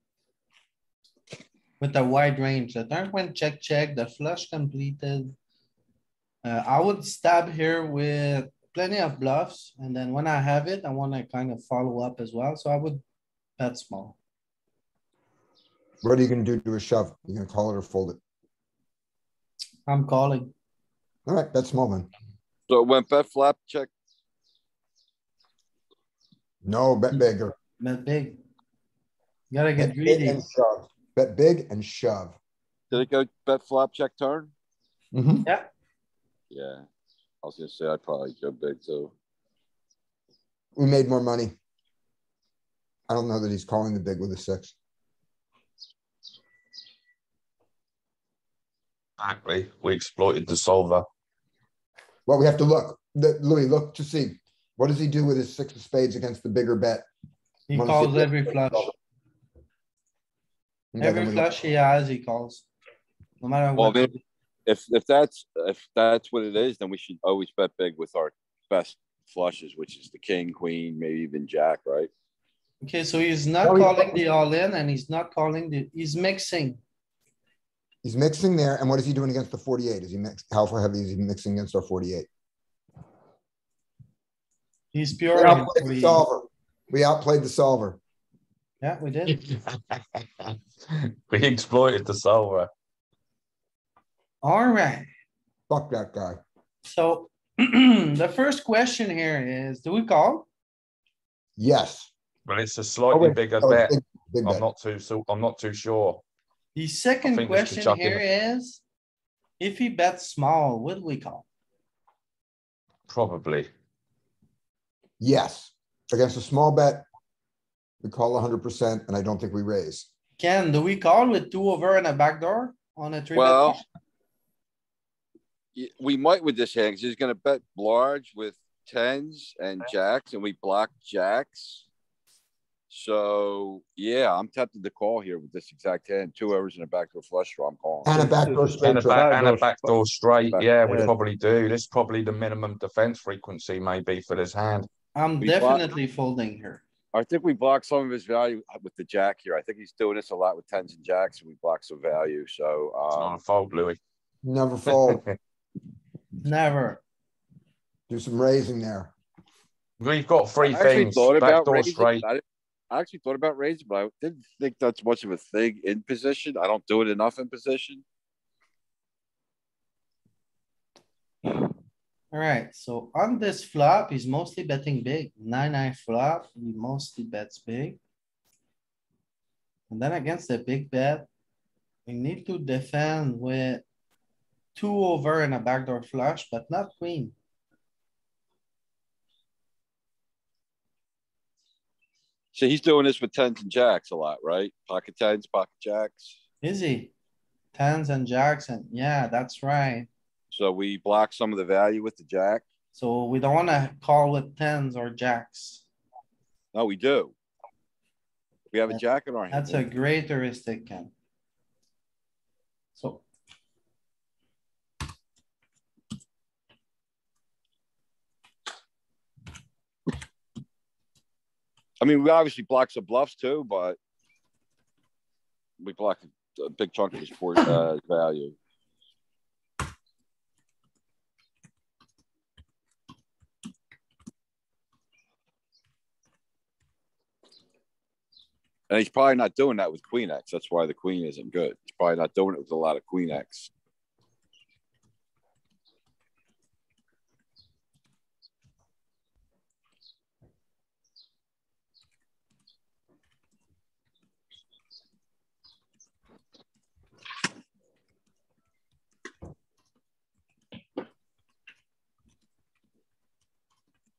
with a wide range. The turn went check, check, the flush completed. I would stab here with plenty of bluffs, and then when I have it, I wanna kind of follow up as well, so I would bet small. What are you gonna do to a shove? You gonna call it or fold it? I'm calling. All right, bet small then. So it went bet flop, check. No, bet bigger. Bet big. You gotta get Bet big greedy. and shove. Bet big and shove. Did it go bet flop, check turn? Mhm. Yeah, Yeah. I was gonna say I'd probably go big too. We made more money. I don't know that he's calling the big with a 6. Exactly. We exploited the solver. Well, we have to look. Louis, look to see. What does he do with his 6 of spades against the bigger bet? he Wanna see calls if- every flush. Okay, then Every we look. flush he has, he calls. No matter Well, what. then, if that's what it is, then we should always bet big with our best flushes, which is the king, queen, maybe even jack, right? Okay, so he's not No, he's calling not. the all-in and he's not calling he's mixing. He's mixing there. And what is he doing against the 48? Is he how heavy is he mixing against our 48? He's We pure. outplayed the solver. We outplayed the solver. Yeah, we did. We exploited the solver. Alright, Fuck that guy. so the first question here is, do we call? Yes. But it's a Oh, slightly wait. bigger Oh, it's bet. big, big bet. I'm not too sure. The I second think we should question chuck in here is, if he bets small, would we call? Probably. Yes. Against a small bet, we call 100%, and I don't think we raise. Ken, do we call with 2 over and a backdoor on a 3-bet? Well, we might with this hand, 'cause he's gonna bet large with tens and jacks, and we block jacks. So yeah, I'm tempted to call here with this exact hand. 2 overs and a backdoor flush draw. I'm calling. And a backdoor straight And a draw. backdoor straight. Yeah, we Yeah. probably do. This is probably the minimum defense frequency maybe for this hand. I'm We block- definitely folding here. I think we block some of his value with the jack here. I think he's doing this a lot with tens and jacks, and we block some value. So It's not a fold, Louis. Never fold. Never. Do some raising there. We've got three I actually things. thought about Backdoor raising. straight. I actually thought about raising, but I didn't think that's much of a thing in position. I don't do it enough in position. Alright, so on this flop, he's mostly betting big. 9-9 flop, he mostly bets big. And then against the big bet, we need to defend with 2 over and a backdoor flush, but not queen. So he's doing this with tens and jacks a lot, right? Pocket tens, pocket jacks. Is he? Tens and jacks, and yeah, that's right. So we block some of the value with the jack. So we don't wanna call with tens or jacks. No, we do. We have a jack in our hand. That's a great heuristic, Ken. So. I mean, we obviously block some bluffs too, but we block a big chunk of his value. And he's probably not doing that with Queen X. That's why the Queen isn't good. He's probably not doing it with a lot of Queen X.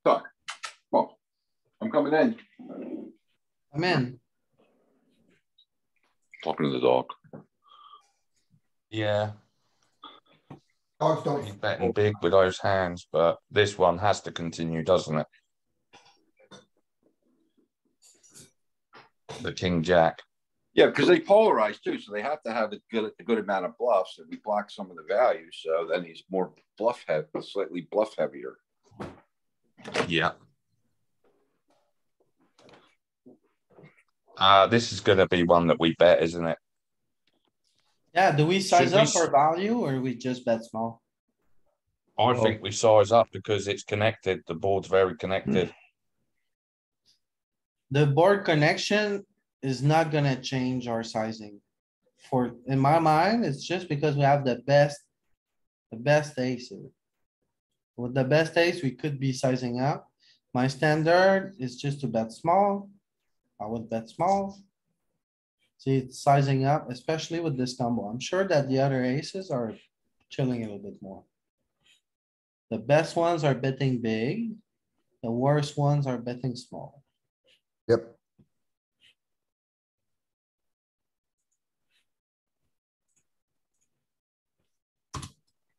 Talk. Well, I'm coming in. I'm in. Talking to the dog. Yeah, Dogs he's don't. betting big with those hands, but this one has to continue, doesn't it? The King Jack. Yeah, because they polarize too, so they have to have a good amount of bluffs, and we block some of the value. So then he's more bluff heavy, slightly bluff heavier. Yeah. This is going to be one that we bet, isn't it? Yeah, do we size we up s- for value or we just bet small? I think we size up because it's connected. The board's very connected. The board connection is not gonna change our sizing. In my mind, it's just because we have the best ace here. With the best ace, we could be sizing up. My standard is just to bet small. I would bet small. See, it's sizing up, especially with this combo. I'm sure that the other aces are chilling a little bit more. The best ones are betting big. The worst ones are betting small. Yep.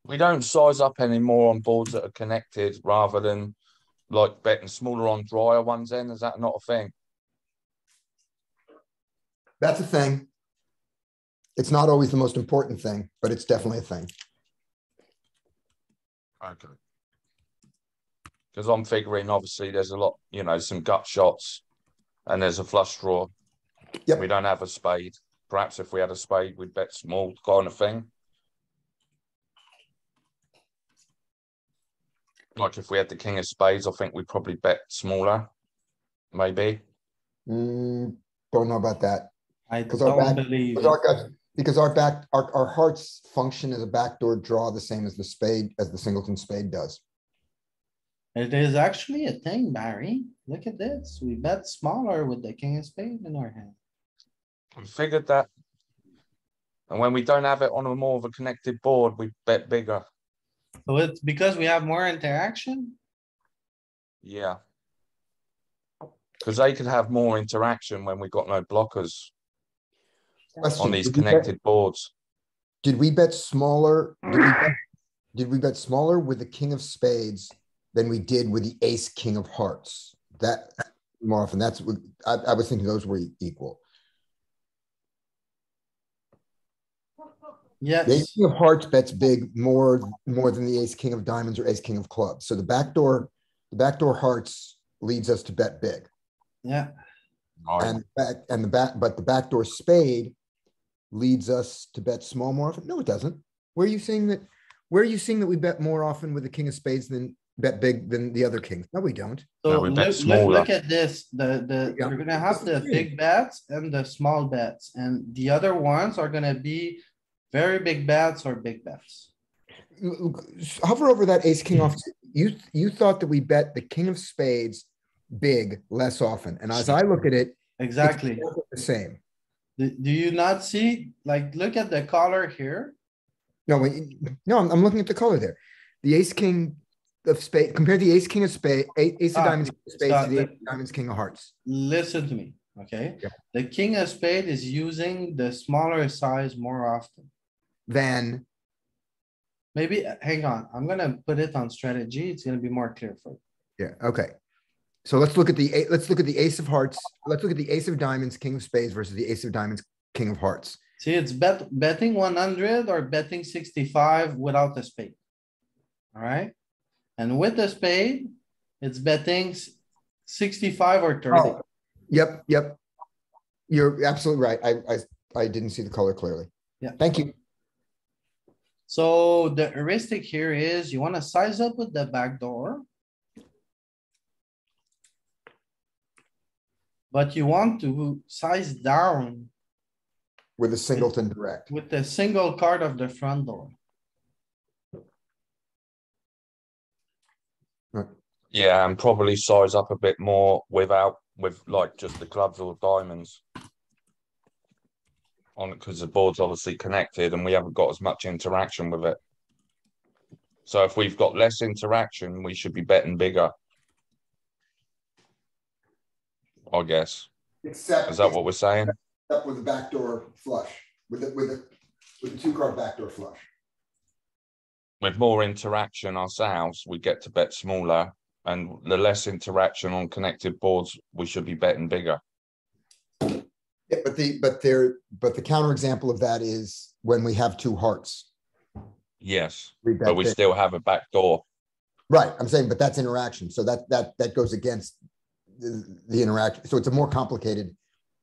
We don't size up anymore on boards that are connected rather than like betting smaller on drier ones then. Is that not a thing? That's a thing. It's not always the most important thing, but it's definitely a thing. Okay. Because I'm figuring obviously there's a lot, some gut shots and there's a flush draw. Yep. We don't have a spade. Perhaps if we had a spade, we'd bet small kind of thing. Like if we had the king of spades, I think we'd probably bet smaller. Maybe. Don't know about that. I Because don't believe. our hearts function as a backdoor draw the same as the spade, as the singleton spade does. It is actually a thing, Barry. Look at this. We bet smaller with the king of spade in our hand. I figured that. And when we don't have it on a more of a connected board, we bet bigger. So it's because we have more interaction. Yeah. Because they could have more interaction when we got no blockers on these connected boards. Did we bet smaller? Did we bet smaller with the king of spades than we did with the ace king of hearts? That more often. That's what I was thinking. Those were equal. Yes. The ace king of hearts bets big more than the ace king of diamonds or ace king of clubs. So the backdoor hearts leads us to bet big. Yeah. But the backdoor spade leads us to bet small more often. No, it doesn't. Where are you seeing that we bet more often with the king of spades than bet big than the other kings? No, we don't. So No, we bet look smaller. at this. You're gonna have the big bets and the small bets, and the other ones are gonna be very big bets or big bets. Hover over that ace king off. You thought that we bet the king of spades big less often, and as I look at it, Exactly. it's the same. Do you not see? Like, look at the color here. No, I'm looking at the color there. The ace king of spades compared to the ace king of spades, ace of diamonds king of spades to the ace of diamonds king of hearts. Listen to me, okay? Yeah. The king of spade is using the smaller size more often. Then Maybe, hang on, I'm gonna put it on strategy. It's gonna be more clear for you. yeah, okay. So let's look at the ace of hearts. Let's look at the ace of diamonds, king of spades versus the ace of diamonds, king of hearts. See, it's betting 100 or betting 65 without the spade. All right? And with the spade, it's betting 65 or 30. Oh, yep. You're absolutely right. I didn't see the color clearly. Yeah. Thank you. So the heuristic here is you want to size up with the back door. But you want to size down With a singleton direct. with the single card of the front door. Yeah, and probably size up a bit more with like just the clubs or diamonds. On it because the board's obviously connected and we haven't got as much interaction with it. So if we've got less interaction, we should be betting bigger. I guess. Except Is that what we're saying? Except with the backdoor flush, with the 2-card backdoor flush. With more interaction ourselves, we get to bet smaller, and the less interaction on connected boards, we should be betting bigger. Yeah, but the counterexample of that is when we have 2 hearts. Yes, bet but we big. still have a back door. Right, I'm saying, but that's interaction, so that goes against the interaction. So it's a more complicated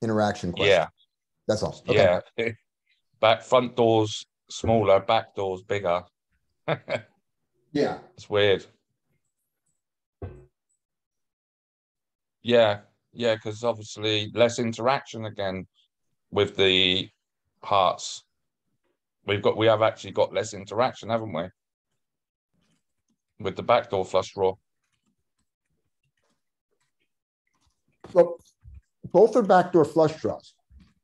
interaction question. Yeah, That's all. Okay. yeah. front doors smaller, back doors bigger. Yeah. It's weird. Yeah, because obviously less interaction again with the hearts. We have actually got less interaction, haven't we? With the backdoor flush draw. So both are backdoor flush draws.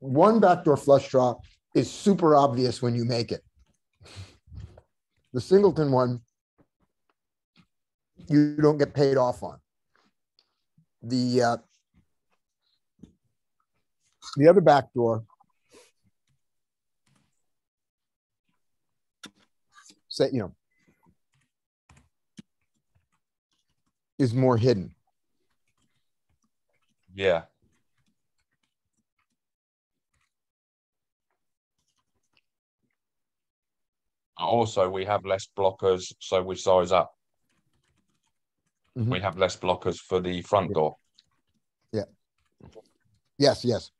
One backdoor flush draw is super obvious when you make it. The singleton one, you don't get paid off on. The other backdoor, say, is more hidden. Yeah. Also, we have less blockers, so we size up. Mhm. We have less blockers for the front door. Yeah. Yes.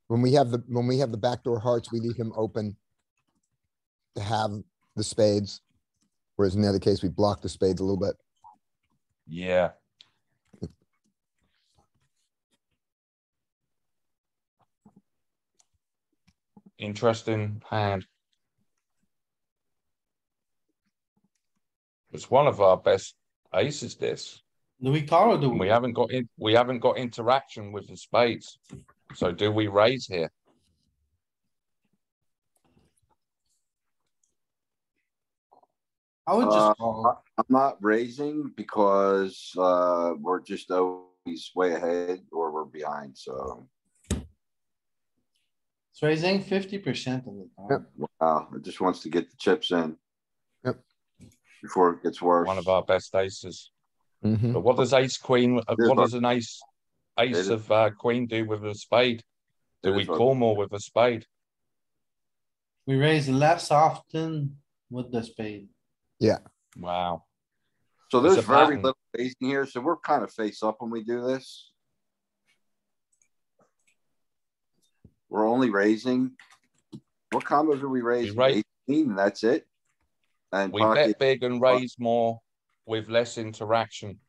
When we have the backdoor hearts, we leave him open to have the spades. Whereas in the other case, we block the spades a little bit. Yeah. Interesting hand. It's one of our best aces, this. Do we call or do We haven't got interaction with the spades. So do we raise here? I would just call. I'm not raising because we're just always way ahead or we're behind. So It's raising 50% of the time. wow, it just wants to get the chips in. Yep. Before it gets worse. One of our best aces. Mhm. But what does ace queen? What does an ace of queen do with a spade? Do we call more with a spade? We raise less often with the spade. Yeah. Wow. So there's It's a very pattern. little raising here. So we're kind of face up when we do this. We're only raising. What combos are we raising? raise- 18, and that's it. And We pocket. bet big and raise more with less interaction.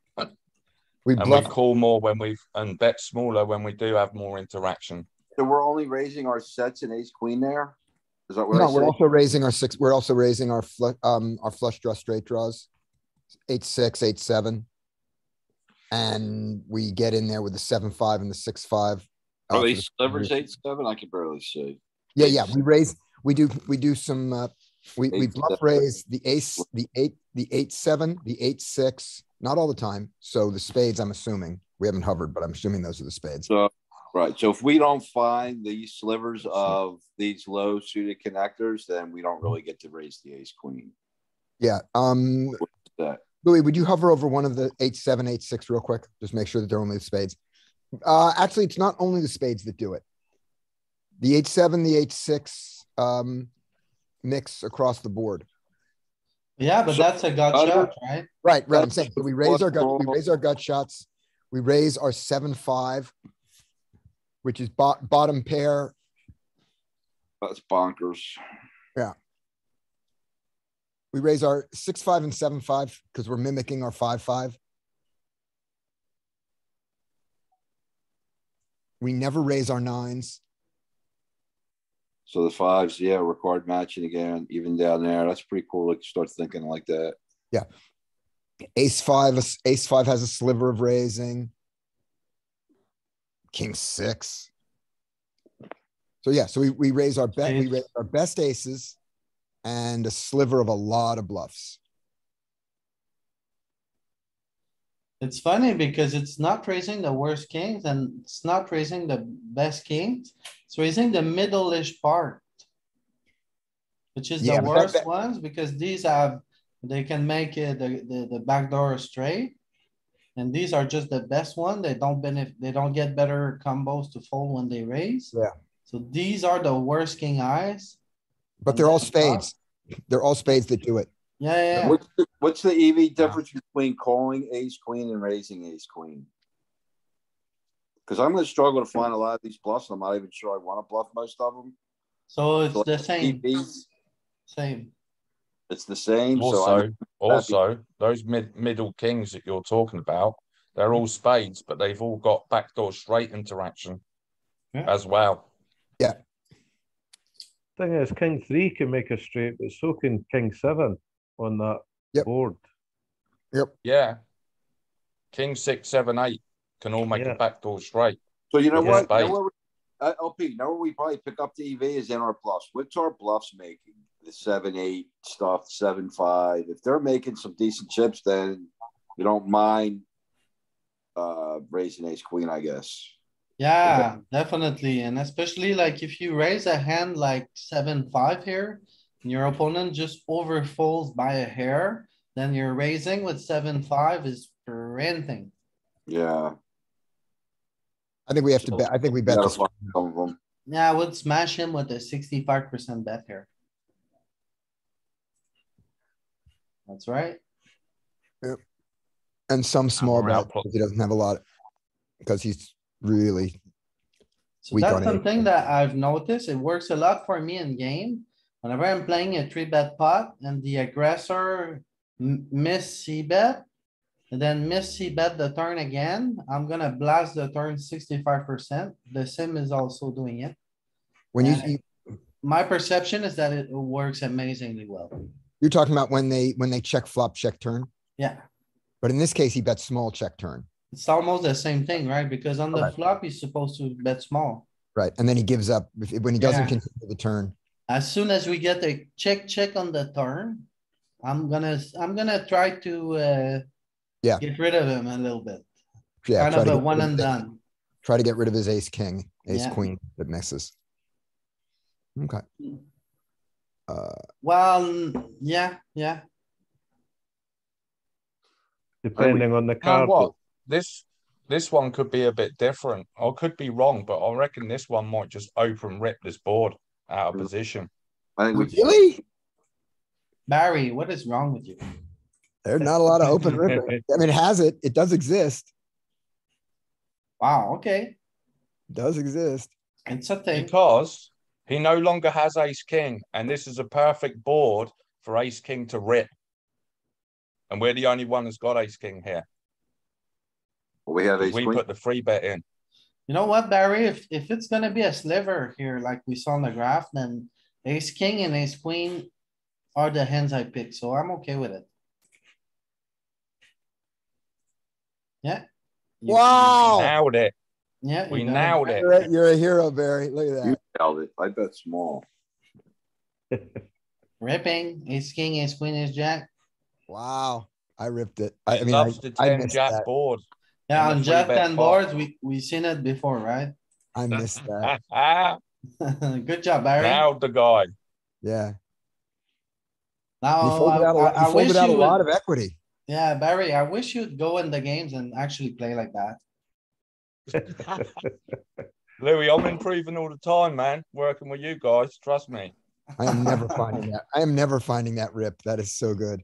We And bluff. we call more and bet smaller when we do have more interaction. So we're only raising our sets and ace queen there. Is that what No, I we're said? also raising our six. We're also raising our flush draw straight draws, 8-6, 8-7, and we get in there with the 7-5 and the 6-5. Are they slivers 8-7? I can barely see. Yeah. We raise. We do some. We bluff 8-7. raise the ace, the 8-7, the 8-6. Not all the time. So the spades, I'm assuming we haven't hovered, but I'm assuming those are the spades. So right. So if we don't find these slivers of these low suited connectors, then we don't really get to raise the ace queen. Yeah. That Louis, would you hover over one of the 8-7, 8-6 real quick? Just make sure that they're only the spades. Actually, it's not only the spades that do it. The 8-7, the 8-6 mix across the board. Yeah, but So that's a gut shot, right? Right. I'm saying so we raise our gut shots. We raise our 7-5, which is bottom pair. that's bonkers. Yeah. We raise our 6-5 and 7-5 because we're mimicking our 5-5. We never raise our 9s. So the 5s, yeah, required matching again, even down there. That's pretty cool to start thinking like that. Yeah. Ace-5 has a sliver of raising. King-6. So yeah, so we raise our bet. We raise our best aces and a sliver of a lot of bluffs. It's funny because it's not raising the worst kings and it's not raising the best kings. It's raising the middle-ish part. Which is Yeah, the but worst ones because these they can make the backdoor straight. And these are just the best one. They don't get better combos to fold when they raise. Yeah. So these are the worst king eyes. But they're all spades. They're all spades that do it. Yeah. What's the EV difference between calling ace queen and raising ace queen? Because I'm going to struggle to find a lot of these bluffs. I'm not even sure I want to bluff most of them. So it's So, the like, same, EVs, same. it's the same. So I'm Also, those middle kings that you're talking about, they're all spades, but they've all got backdoor straight interaction as well. Yeah. Thing is, king 3 can make a straight, but so can king 7 on that board. Yep. Yeah. King 6, 7, 8 can all make a backdoor straight. So you know what? Yeah. You know what LP, you know where we probably pick up the EV is in our bluffs. What's our bluffs making? The 7-8 stuff, 7-5. If they're making some decent chips, then you don't mind raising ace queen, I guess. Yeah, definitely. And especially like if you raise a hand like 7-5 here, and your opponent just overfolds by a hair, then you're raising with 7-5 is printing. Yeah. I think we have to bet. I think we bet Gotta this. find some of them. Yeah, I would smash him with a 65% bet here. That's right. And some small around bet if he doesn't have a lot because he's really So weak that's on it. something that I've noticed. It works a lot for me in game. Whenever I'm playing a 3-bet pot and the aggressor miss c-bet, and then miss c-bet the turn again, I'm gonna blast the turn 65%. The sim is also doing it. When And my perception is that it works amazingly well. you're talking about when they check flop, check turn. Yeah, But in this case, he bets small check turn. it's almost the same thing, right? Because on the Correct. flop, he's supposed to bet small. Right. And then he gives up when he doesn't Yeah. continue the turn. As soon as we get a check on the turn, I'm gonna try to get rid of him a little bit. Yeah. Kind of a one and done. Try to get rid of his ace king, ace Yeah. queen that misses. Okay. Well, yeah. Depending on the You know card. what? This one could be a bit different. I could be wrong, but I reckon this one might just open rip this board out of position. I think we Really? Barry, what is wrong with you? There's not a lot of open ripping. I mean, it has it. It does exist. Wow, okay. It does exist. It's a thing. Because he no longer has ace king, and this is a perfect board for ace king to rip. And we're the only one that's got ace king here. we have ace We queen. put the free bet in. You know what, Barry? If it's gonna be a sliver here, like we saw on the graph, then ace king and ace queen are the hands I pick, so I'm okay with it. Yeah. Wow. Nailed it. Yeah. We you got nailed it. You're a hero, Barry. Look at You that. nailed it. I bet small. Ripping, ace king, ace queen, ace jack. Wow. I ripped it. He I mean, loves the I 10 missed jack that. board. Yeah, In the on free Jack bet 10 pot. boards, we seen it before, right? I missed that. Good job, Barry. Nailed the guy. Yeah. Now, He folded out a lot. I He folded wish out a you lot would, of equity. yeah, Barry, I wish you'd go in the games and actually play like that. Louis, I'm improving all the time, man. Working with you guys. Trust me. I am never finding that. I am never finding that rip. That is so good.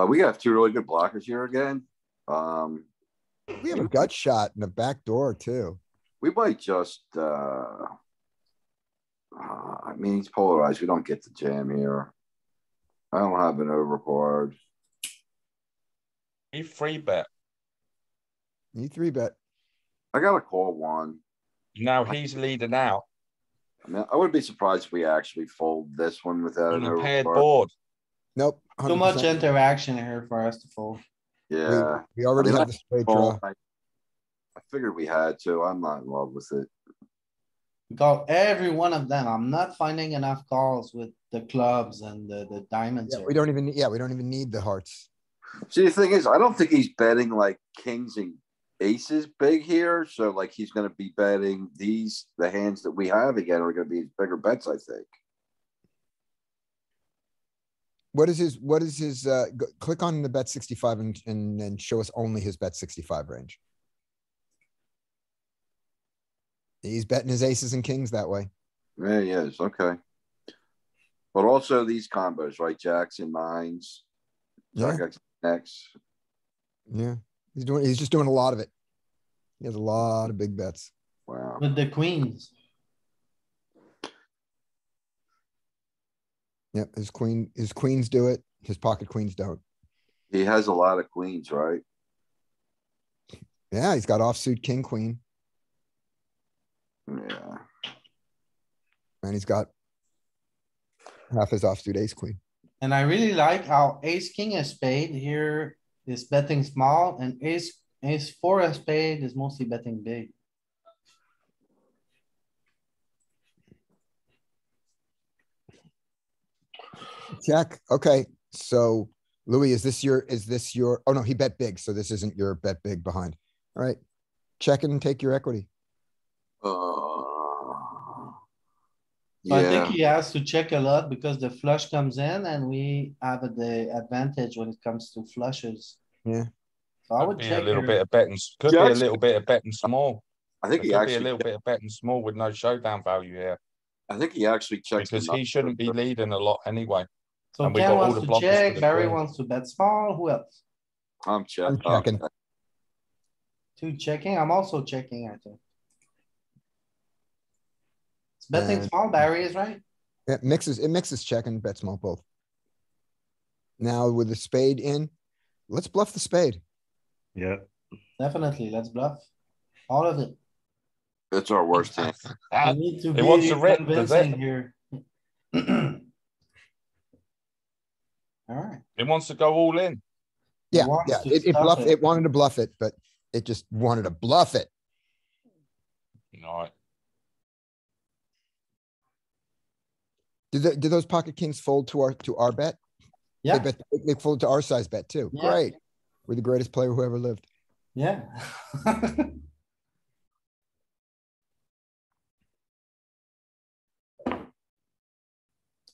We have two really good blockers here again. We have a gut shot in the back door too. We might just I mean, he's polarized. We don't get the jam here. I don't have an overcard. You free bet. You 3-bet. I got to call one. Now he's leading out I mean, I wouldn't be surprised if we actually fold this one without on an a paired overcard. board. Nope. Too much 100%. interaction here for us to fold. Yeah. We already I mean, have the straight draw. I figured we had to. I'm not in love with it. We call every one of them. I'm not finding enough calls with the clubs and the diamonds. Yeah, here. we don't even need the hearts. See, the thing is, I don't think he's betting like kings and aces big here. So, like, he's going to be betting the hands that we have again are going to be bigger bets, I think. What is his click on the bet 65 and then show us only his bet 65 range. He's betting his aces and kings that way. Yeah, he is. Okay. But also these combos, right? Jacks and nines. Yeah. Jack X next. Yeah. He's just doing a lot of it. He has a lot of big bets. Wow. With the queens. Yep, his queens do it. His pocket queens don't. He has a lot of queens, right? Yeah, he's got offsuit king queen, Yeah. and he's got half his offsuit ace queen. And I really like how ace, king, a spade here is betting small and ace four, a spade is mostly betting big. Check. Okay, so Louis, is this your? Oh no, he bet big, so this isn't your bet big behind. All right, check and take your equity. So I think Yeah. he has to check a lot because the flush comes in and we have the advantage when it comes to flushes. Yeah. So I would Be a check little here. bit of betting. Could be a little bit of betting small. I think It he could be a actually, little bit of betting small with no showdown value here checks because the he shouldn't be leading a lot anyway. So And we Ken got all wants the to blockers for check, the Barry queen. wants to bet small, who else? I'm checking. checking. Two checking, I'm also checking, I think. It's betting And- small, Barry is right. It mixes check and bet small both. Now with the spade in, let's bluff the spade. Yeah. Definitely, let's bluff. All of it. It's our worst hand. We need to He wants be to rip, does it? convincing here. Alright. He wants to go all in. He Yeah, wants yeah. to It stuff bluffed. it. It wanted to bluff it, but it just wanted to bluff it. Right. Did those pocket kings fold to our bet? Yeah, They fold to our size bet too. Yeah. Great. We're the greatest player who ever lived. yeah.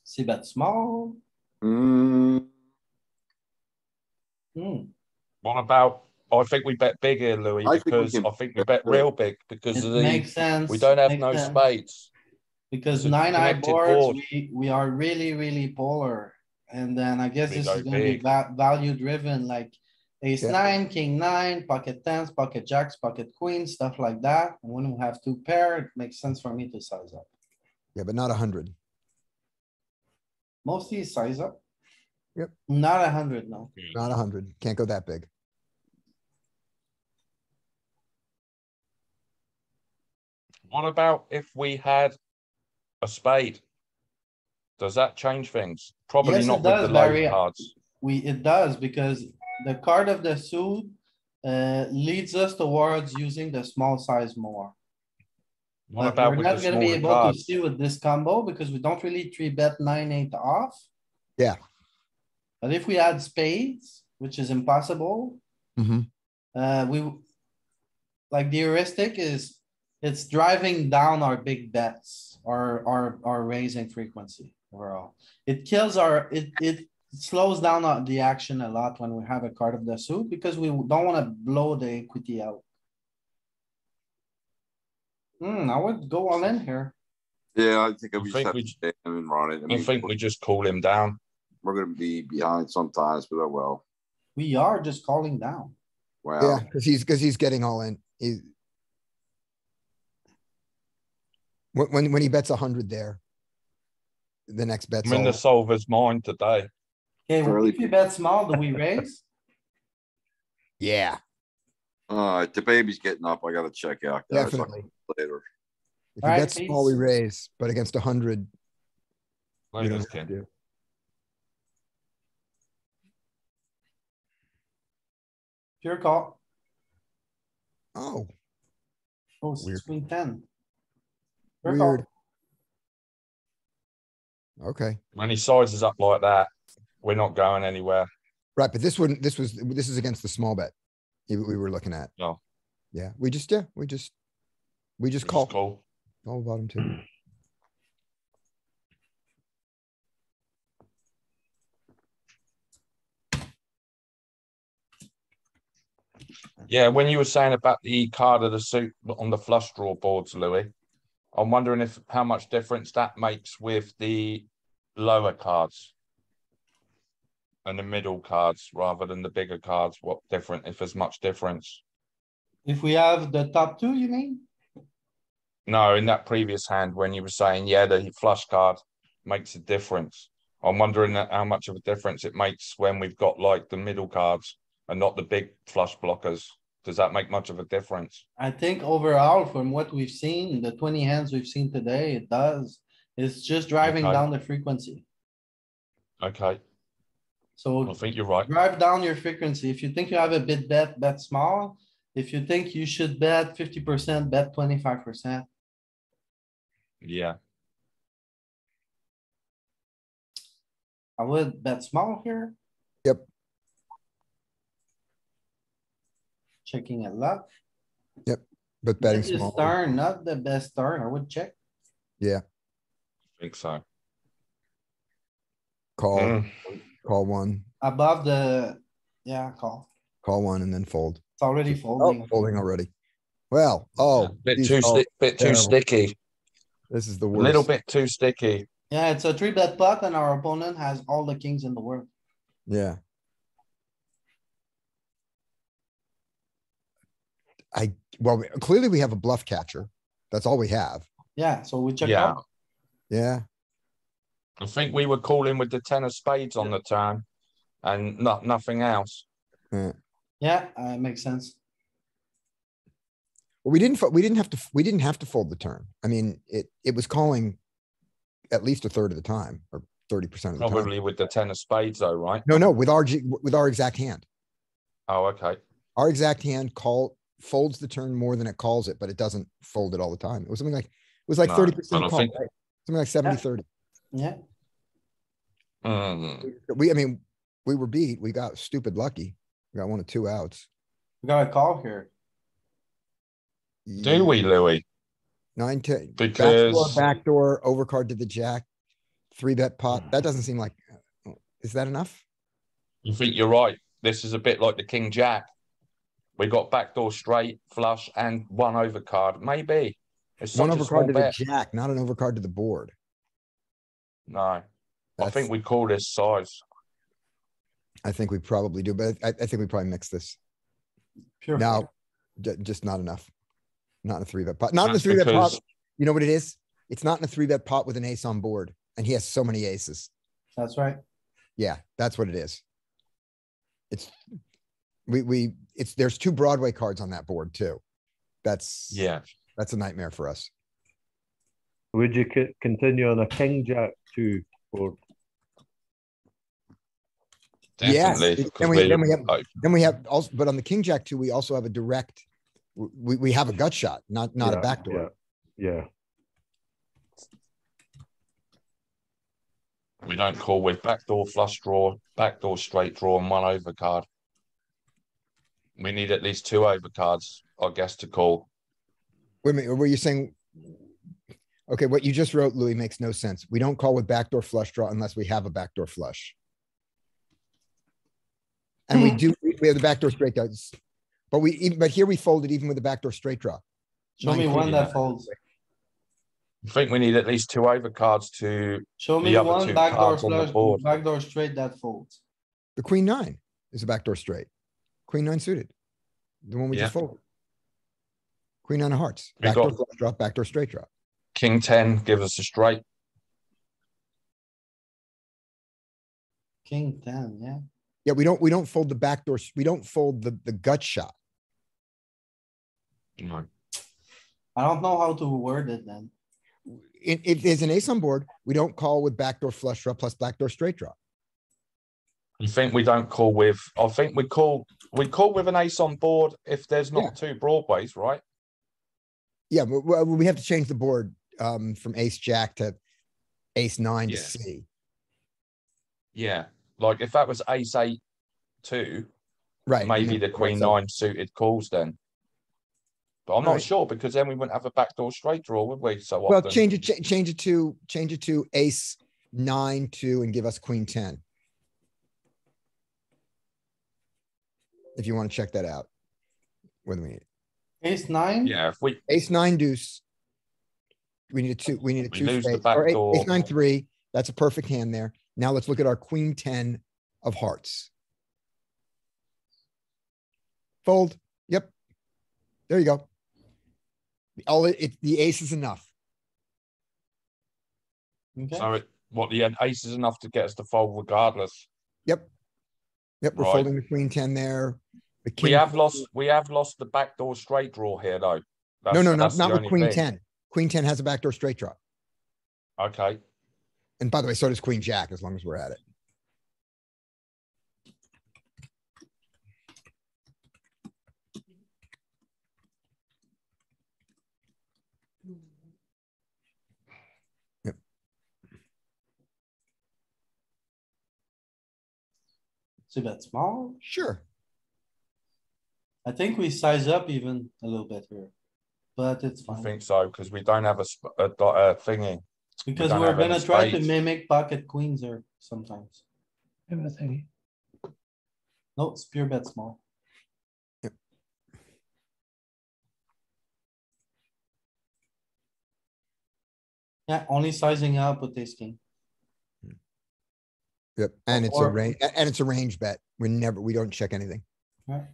See bet small. Mm, Hmm, What about? I think we bet big here, Louis, I think we because can I think we bet bet real big because it of the makes sense. we don't have makes no sense. spades. Because It's a nine eye connected boards, board. we are really polar. And then I guess We this go is gonna be big. value driven, like ace Yeah. nine, king nine, pocket tens, pocket jacks, pocket queens, stuff like that. And when we have two pair, it makes sense for me to size up. Yeah, but not 100. Mostly size up. Yep. Not 100, no. Not 100. Can't go that big. What about if we had a spade? Does that change things? Probably Yes, not it with does, the low Barry. cards. It does because the card of the suit leads us towards using the small size more. What But about we're with the not gonna be smaller able to cards? see with this combo because we don't really three bet 9-8 off. Yeah. But if we add spades, which is impossible, Mhm. like the heuristic is, it's driving down our big bets or our raising frequency overall. It kills it slows down the action a lot when we have a card of the suit because we don't wanna blow the equity out. I would go all in here. yeah, I think I we just think have we- to stay and run it. I think we just call him down. we're gonna be behind sometimes, but oh well. We are just calling down. Wow. Yeah, because he's getting all in. When he bets 100 there, the next bet's I'm in all. the solver's mind today. Okay, Fairly- if we bet small, do we raise? Yeah, All right, the baby's getting up. I gotta check out. Guys. I'll definitely. see you later. If All you right, bet small, we peace. raise, but against 100, we Later, don't have Ken. to. Pure call. Oh, Oh, it's Weird. queen 10. Pure call. weird. Okay, When he sizes up like that, we're not going anywhere. right, but this is against the small bet we were looking at. No. Yeah, we just call. It's cool. All bottom two. Yeah, when you were saying about the card of the suit on the flush draw boards, Louis, I'm wondering how much difference that makes with the lower cards. and the middle cards rather than the bigger cards. What different, if there's much difference? If we have the top two, you mean? No, in that previous hand when you were saying, yeah, the flush card makes a difference. I'm wondering how much of a difference it makes when we've got like the middle cards and not the big flush blockers. Does that make much of a difference? I think overall, from what we've seen, the 20 hands we've seen today, it does. It's just driving Okay. down the frequency. Okay, I So think you're right. drive down your frequency. If you think you have a bit bet small. If you think you should bet 50%, bet 25%. Yeah, I would bet small here. Yep. Checking a lot. But betting This small. turn, not the best turn. I would check. Yeah, I think so. call, Mm. call one, Above the, yeah, call. call one and then fold. It's already Oh, folding. folding already. Well, oh. Bit geez, too oh, bit too terrible. sticky. This is the A worst. little bit too sticky. Yeah, it's a 3-bet pot and our opponent has all the kings in the world. Yeah. Well, clearly we have a bluff catcher. That's all we have. Yeah, so we check Yeah. out. Yeah. I think we were calling with the 10 of spades on the turn and nothing else. Yeah, makes sense. Well, we didn't have to fold the turn. I mean, it was calling at least a third of the time or 30% of the time. Probably with the 10 of spades though, right? No, with our exact hand. Oh, okay. Our exact hand folds the turn more than it calls it, but it doesnn't fold it all the time. It was something like, 30% I call, think- right? Something like 70-30. Yeah, Mm. I mean, we were beat. We got stupid lucky. We got 1 of 2 outs. we got a call here. Do we, Louis? 9-10. Because- Backdoor, overcard to the jack, 3-bet pot. That doesn't seem like, is that enough? You think you're right. This is a bit like the king jack. We got backdoor straight, flush, and 1 overcard. Maybe. It's One such a small overcard to the bet. jack, not an overcard to the board. No. I That's- think we call this size. I think we probably do, but I think we probably mix this. Pure. Now, just not enough. Not in a 3-bet pot. Not in a That's 3-bet pot. because- You know what it is? It's not in a 3-bet pot with an ace on board, and he has so many aces. That's right. Yeah, that's what it is. It's there's 2 Broadway cards on that board too. That's a nightmare for us. Would you continue on a king jack 2 board? Definitely. Yes, because then we have also, but on the king jack 2, we also have a direct. We have a gut shot, not a backdoor. Yeah. we don't call with backdoor flush draw, backdoor straight draw, and 1 overcard. We need at least 2 overcards, I guess, to call. Wait a minute, were you saying? Okay, what you just wrote, Louis, makes no sense. We don't call with backdoor flush draw unless we have a backdoor flush. And we have the backdoor straight draws, but here we folded even with the backdoor straight draw. Show me 9 one queen. that folds. I think we need at least 2 overcards to Show the me other one 2 backdoor cards on the flush, board. backdoor straight that folds. The queen 9 is a backdoor straight. Queen 9 suited. The one we just Yeah. folded. Queen 9 of hearts. We Backdoor got- flush draw, backdoor straight draw. King 10 gives us a straight. King 10, yeah. Yeah, we don't fold the backdoor. We don't fold the gut shot. No. I don't know how to word it then. If there's an ace on board, we don't call with backdoor flush draw plus backdoor straight draw. I think we don't call with. I think we call with an ace on board if there's not 2 broadways, right? Yeah, we have to change the board from ace jack to ace 9 to Yeah. C. Yeah. Like if that was ace 8 2, Right. maybe the queen 9 suited calls then. But I'm not Right. sure because then we wouldn't have a backdoor straight draw, would we? So Well, often. change it to ace 9 2 and give us queen 10. If you want to check that out. Wait a minute. Ace 9? Yeah, if we Ace 9 deuce. We need a 2. We need a 2 lose the spade. Or backdoor. ace 9 3. That's a perfect hand there. Now let's look at our queen 10 of hearts. Fold. Yep. There you go. The ace is enough. Okay. So the ace is enough to get us to fold regardless. Yep. Yep. We're Right. folding the queen 10 there. The king. We have lost the backdoor straight draw here though. No, That's not the with only queen thing. 10. Queen 10 has a backdoor straight draw. Okay. And by the way, so does queen jack, as long as we're at it. Yep. See bet small. Sure. I think we size up even a little bit here, but it's I fine. think so because we don't have a thingy. Because don't we're have any gonna try to spades. mimic pocket queens there sometimes. Everything. No, it's pure bet small. Yep. Yeah, only sizing up with ace king. Yep. And it's Or- a range bet. We don't check anything. Right.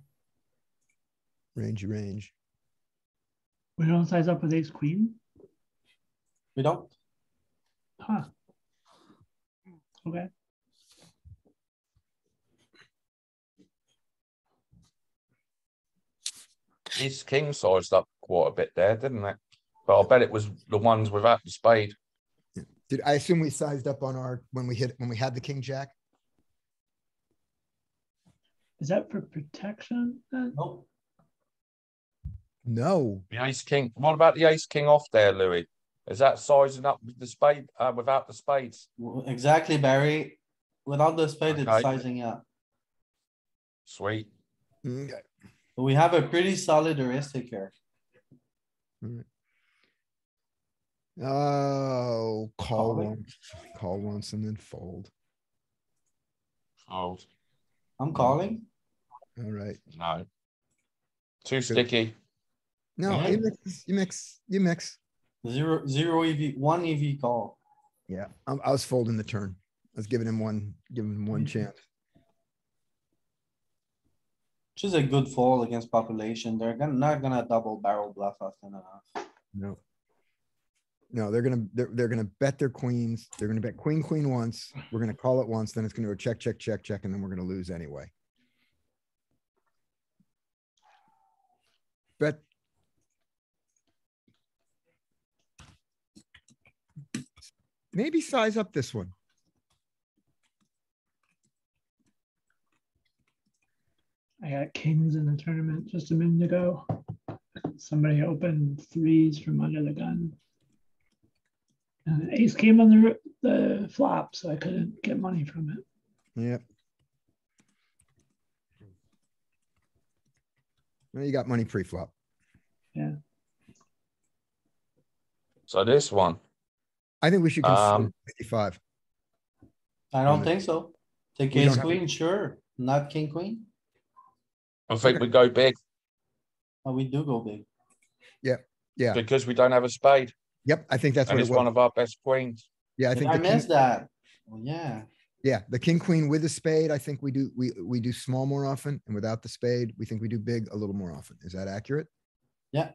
Range. We don't size up with ace queen? We don't. Huh. Okay. Ace king sized up quite a bit there, didn't it? But I bet it was the ones without the spade. Did I assume we sized up on when we had the king jack? Is that for protection then? Nope. No. The ace king. What about the ace king off there, Louis? Is that sizing up with the spade without the spades? Exactly, Barry. Without the spade, it's Okay. sizing up. Sweet. Okay. But we have a pretty solid heuristic here. Oh, Calling. call once and then fold. Oh I'm calling. All right. no. Too sticky. No, Yeah. you mix. Zero EV, one EV call. Yeah, I was folding the turn. I was giving him one chance. Which is a good fold against population. They're not gonna double barrel bluff often enough. No, they're gonna bet their queens. They're gonna bet queen once. We're gonna call it once, then it's gonna go check, and then we're gonna lose anyway. Bet. Maybe size up this one. I got kings in the tournament just a minute ago. Somebody opened threes from under the gun. And the ace came on the flop, so I couldn't get money from it. Yep. Well, you got money pre-flop. Yeah. So this one. I think we should consider 55. I don't think so. Take We don't ace have- queen, sure. Not king queen. I think we go big Oh, we do go big. Yeah. because we don't have a spade. Yep. I think that's And what it it's was. one of our best queens. Yeah, I Did think I the king, missed that? Oh, yeah. yeah, the king queen with a spade. I think we do small more often, and without the spade, we think we do big a little more often. Is that accurate? Yeah.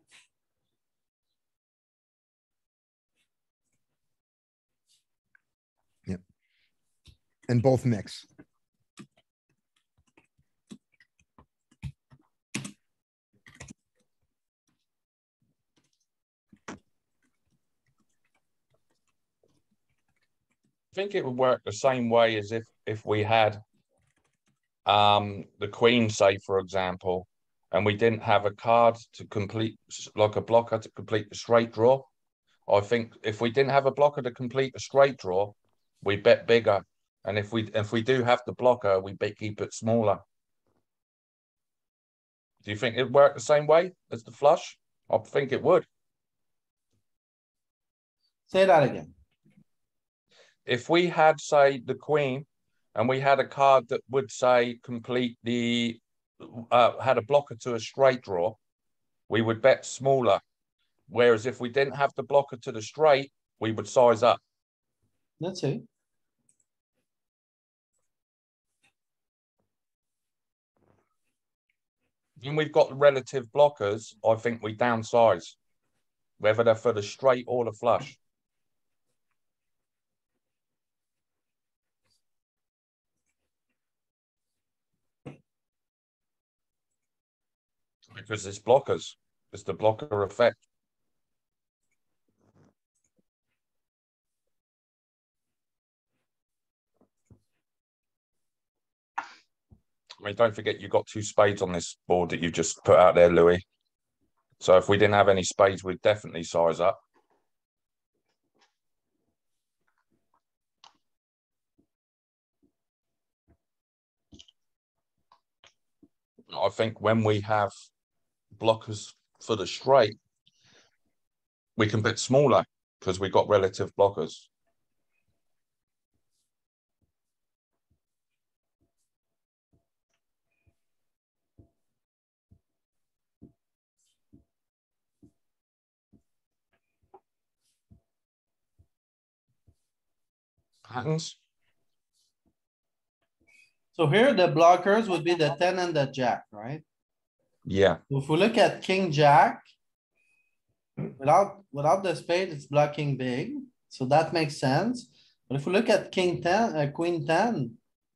Yep. And both mix. I think it would work the same way as if we had the queen, say, for example, and we didn't have a card to complete, like a blocker to complete the straight draw. I think if we didn't have a blocker to complete the straight draw, we bet bigger. And if we do have the blocker, we keep it smaller. Do you think it'd work the same way as the flush? I think it would. Say that again. If we had, say, the queen, and we had a card that would say complete the had a blocker to a straight draw, we would bet smaller. Whereas if we didn't have the blocker to the straight, we would size up. Let's see. When we've got relative blockers, I think we downsize, whether they're for the straight or the flush. Because it's blockers. It's the blocker effect. I mean, don't forget you've got 2 spades on this board that you've just put out there, Louis. So if we didn't have any spades, we'd definitely size up. I think when we have blockers for the straight, we can bet smaller because we've got relative blockers. Patterns. So here the blockers would be the 10 and the jack, right? Yeah. If we look at king jack, without the spade, it's blocking big, so that makes sense. But if we look at king 10, queen 10,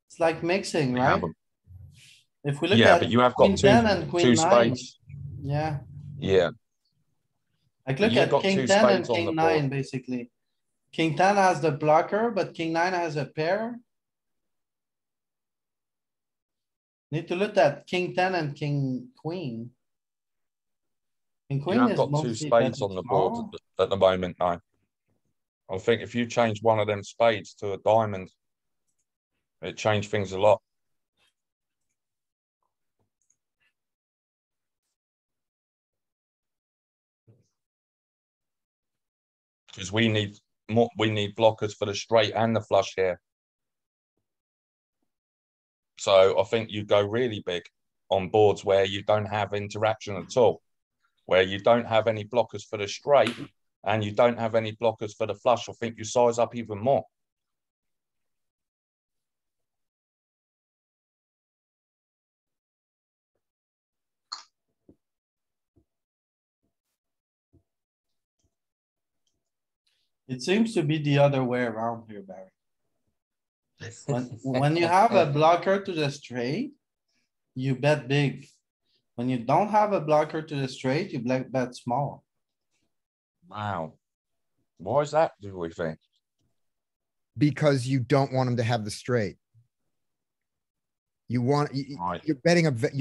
it's like mixing, We right? have If we look yeah, at but you have queen got 10 and queen 9, spades. yeah, Yeah. like look You've at got king 2 10 and spades on the king board. 9, basically. King 10 has the blocker, but king 9 has a pair. Need to look at king 10 and king queen. King You queen have is got 2 mostly spades betting on the board small. at the moment now. I think if you change one of them spades to a diamond, it changed things a lot. Because we need blockers for the straight and the flush here. So I think you go really big on boards where you don't have interaction at all, where you don't have any blockers for the straight and you don't have any blockers for the flush. I think you size up even more. It seems to be the other way around here, Barry. When you have a blocker to the straight, you bet big. When you don't have a blocker to the straight, you bet small. Wow. Why is that, do we think? Because you don't want him to have the straight. You want Right. you're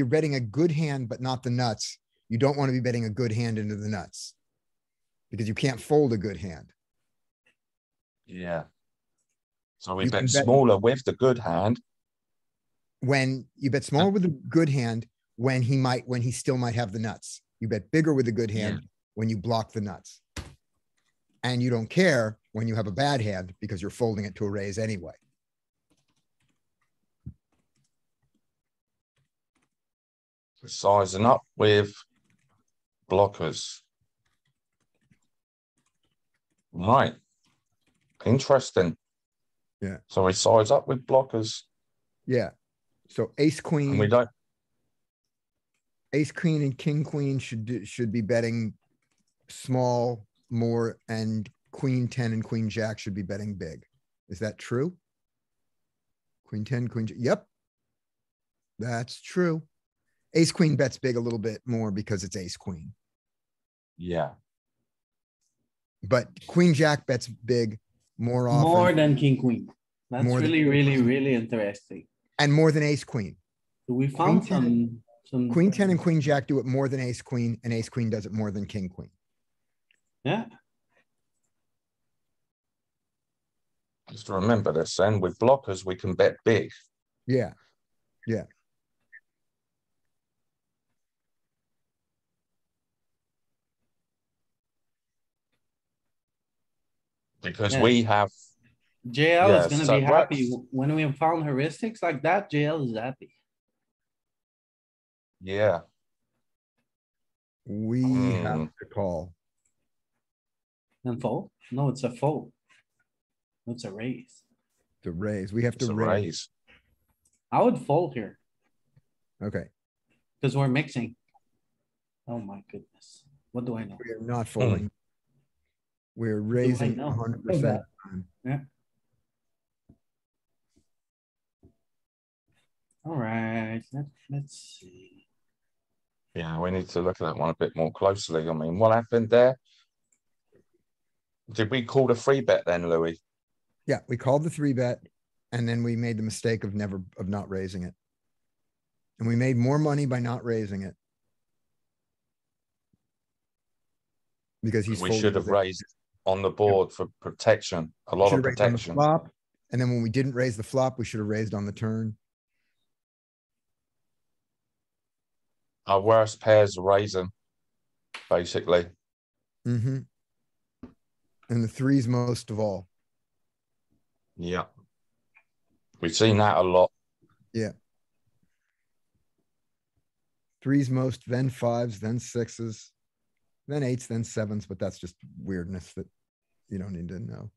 betting a good hand, but not the nuts. You don't want to be betting a good hand into the nuts because you can't fold a good hand. Yeah. So we You can bet bet- smaller with the good hand. When you bet smaller with a good hand, when he still might have the nuts. You bet bigger with a good hand when you block the nuts. And you don't care when you have a bad hand because you're folding it to a raise anyway. Sizing up with blockers. Right. Interesting. Yeah. So we size up with blockers. Yeah. So ace queen. And we don't. Ace queen and king queen should be betting small more, and queen 10 and queen jack should be betting big. Is that true? Queen 10, queen. Yep. That's true. Ace queen bets big a little bit more because it's ace queen. Yeah. But queen jack bets big more often. More than king queen. That's More than really, king really, queen. really interesting. And more than ace queen. So we found some Queen 10 and queen jack do it more than ace queen, and ace queen does it more than king queen. Yeah. Just remember this, and with blockers, we can bet big. Yeah. Yeah. Because Yeah. we have. JL is gonna so be it happy. works. When we found heuristics like that, JL is happy. Yeah. We have to call. And fold? No, it's a fold. It's a raise. To raise. We have It's to a raise. raise. I would fold here. Okay. because we're mixing. Oh my goodness. What do I know? We are not folding. We're raising know? 100%. Yeah. All right, let's see. Yeah, we need to look at that one a bit more closely. I mean, what happened there? Did we call the free bet then, Louis? Yeah, we called the 3-bet, and then we made the mistake of not raising it. And we made more money by not raising it. Because he's We folding should have with it. raised on the board for protection, a lot Should of have raised on the protection. flop. And then when we didn't raise the flop, we should have raised on the turn. Our worst pairs are raising, basically. Mm-hmm. And the 3s most of all. Yeah. We've seen that a lot. Yeah. 3s most, then 5s, then 6s, then 8s, then 7s, but that's just weirdness that you don't need to know.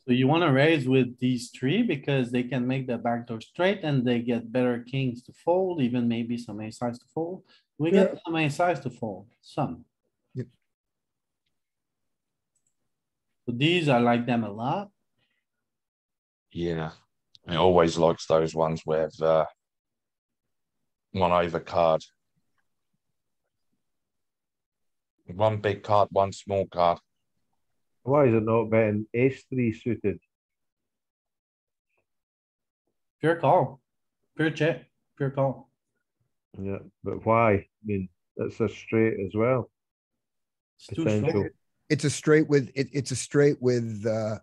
So you want to raise with these 3 because they can make the backdoor straight and they get better kings to fold, even maybe some ace size to fold. We get some ace size to fold, some. Yep. So these, I like them a lot. Yeah. It always likes those ones with one over card. One big card, one small card. Why is it not betting ace-3 suited? Pure call, pure check, pure call. Yeah, but why? I mean, that's a straight as well. It's too Potential. short. It's a straight with it's a straight with the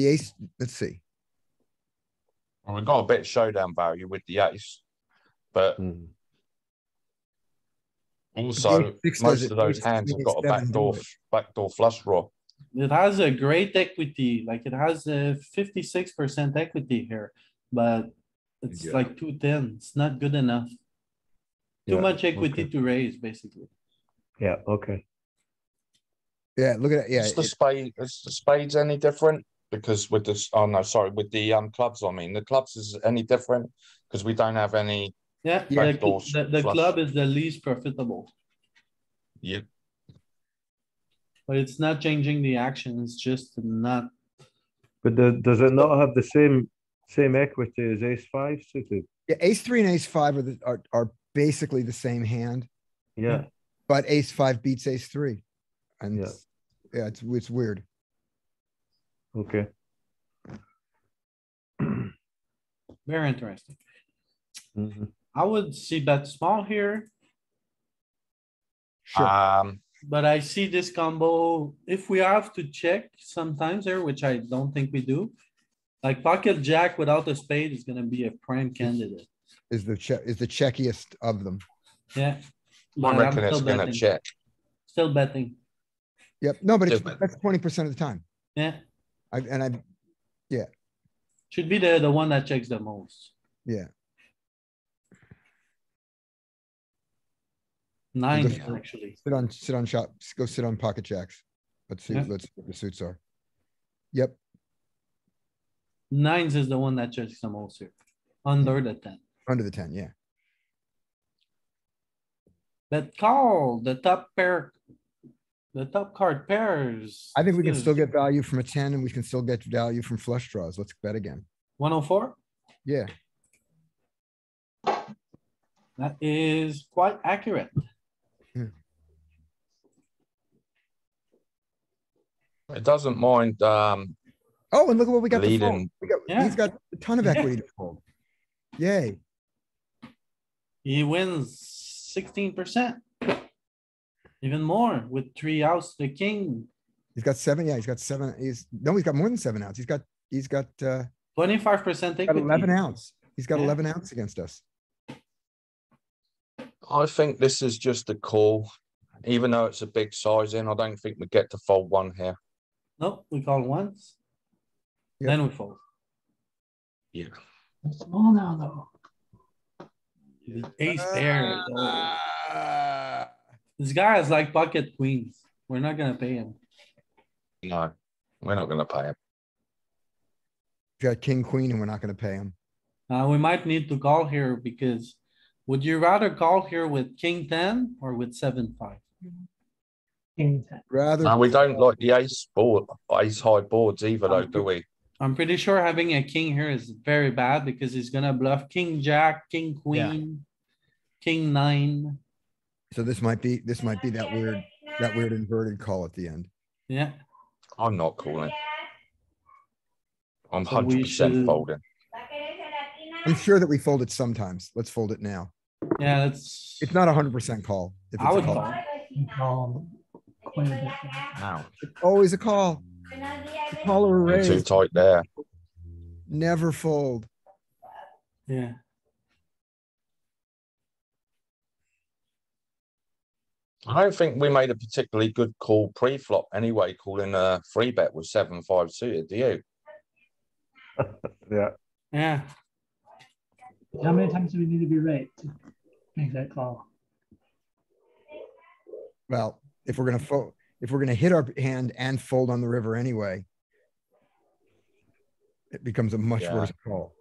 ace. Let's see. Well, we've got a bit of showdown value with the ace, but also most of those hands have got a backdoor flush draw. It has a great equity, like it has a 56% equity here, but it's like 210. It's not good enough. Too much equity to raise, basically. Yeah, okay. Yeah, look at it. Yeah, Is the spades any different? Because with this, oh no, sorry, with the clubs, I mean, the clubs is any different because we don't have any. Yeah, the club is the least profitable. Yeah. But it's not changing the action, it's just not. But does it not have the same equity as ace-5 suited? Yeah, ace-3 and ace-5 are basically the same hand. Yeah. But ace-5 beats ace-3. And yeah, it's weird. Okay. Very interesting. Mm-hmm. I would see bet small here. Sure. But I see this combo, if we have to check sometimes there, which I don't think we do. Like pocket jack without a spade is gonna be a prime candidate. Is the checkiest of them. Yeah. I reckon it's gonna check. Still betting. Yep. No, but that's 20% of the time. Yeah. Yeah. Should be the one that checks the most. Yeah. 9 actually. Sit on shop. Go sit on pocket jacks. Let's see. Let's see what the suits are. Yep. 9s is the one that checks the most here. Under the 10. Under the 10, yeah. But call the top pair. The top card pairs. I think we can still get value from a 10 and we can still get value from flush draws. Let's bet again. 104? Yeah. That is quite accurate. It doesn't mind. Oh, and look at what we got. Leading. He's got a ton of equity to fold. Yay. He wins 16%. Even more with 3 outs to the king. He's got 7. Yeah, he's got 7. He's got more than 7 outs. He's got 25% equity. 11 outs. He's got 11 outs against us. I think this is just a call. Even though it's a big size in, I don't think we get to fold one here. Nope, we call once. Yep. Then we fold. Yeah. Small now though. The ace pair. This guy has like pocket queens. We're not gonna pay him. No, we're not going to pay him. got king, queen, and we're not gonna pay him. We might need to call here because would you rather call here with king 10 or with 7-5? King 10. Rather. No, we don't like the ace high boards either, though, do we? I'm pretty sure having a king here is very bad because he's gonna bluff king, jack, king, queen, king 9. So this might be that weird inverted call at the end. Yeah, I'm not calling. I'm So we 100% should- folding. I'm sure that we fold it sometimes. Let's fold it now. yeah, it's. It's not 100% call. If I it's a would call. call. Call quite a bit. Now, It's always a call. Call or a you're too raise. tight there. Never fold. Yeah, I don't think we made a particularly good call pre-flop anyway, calling a free bet with 7-5 suited, do you? Yeah. yeah. How many times do we need to be right to make that call? Well, if we're gonna hit our hand and fold on the river anyway, it becomes a much Yeah. worse call.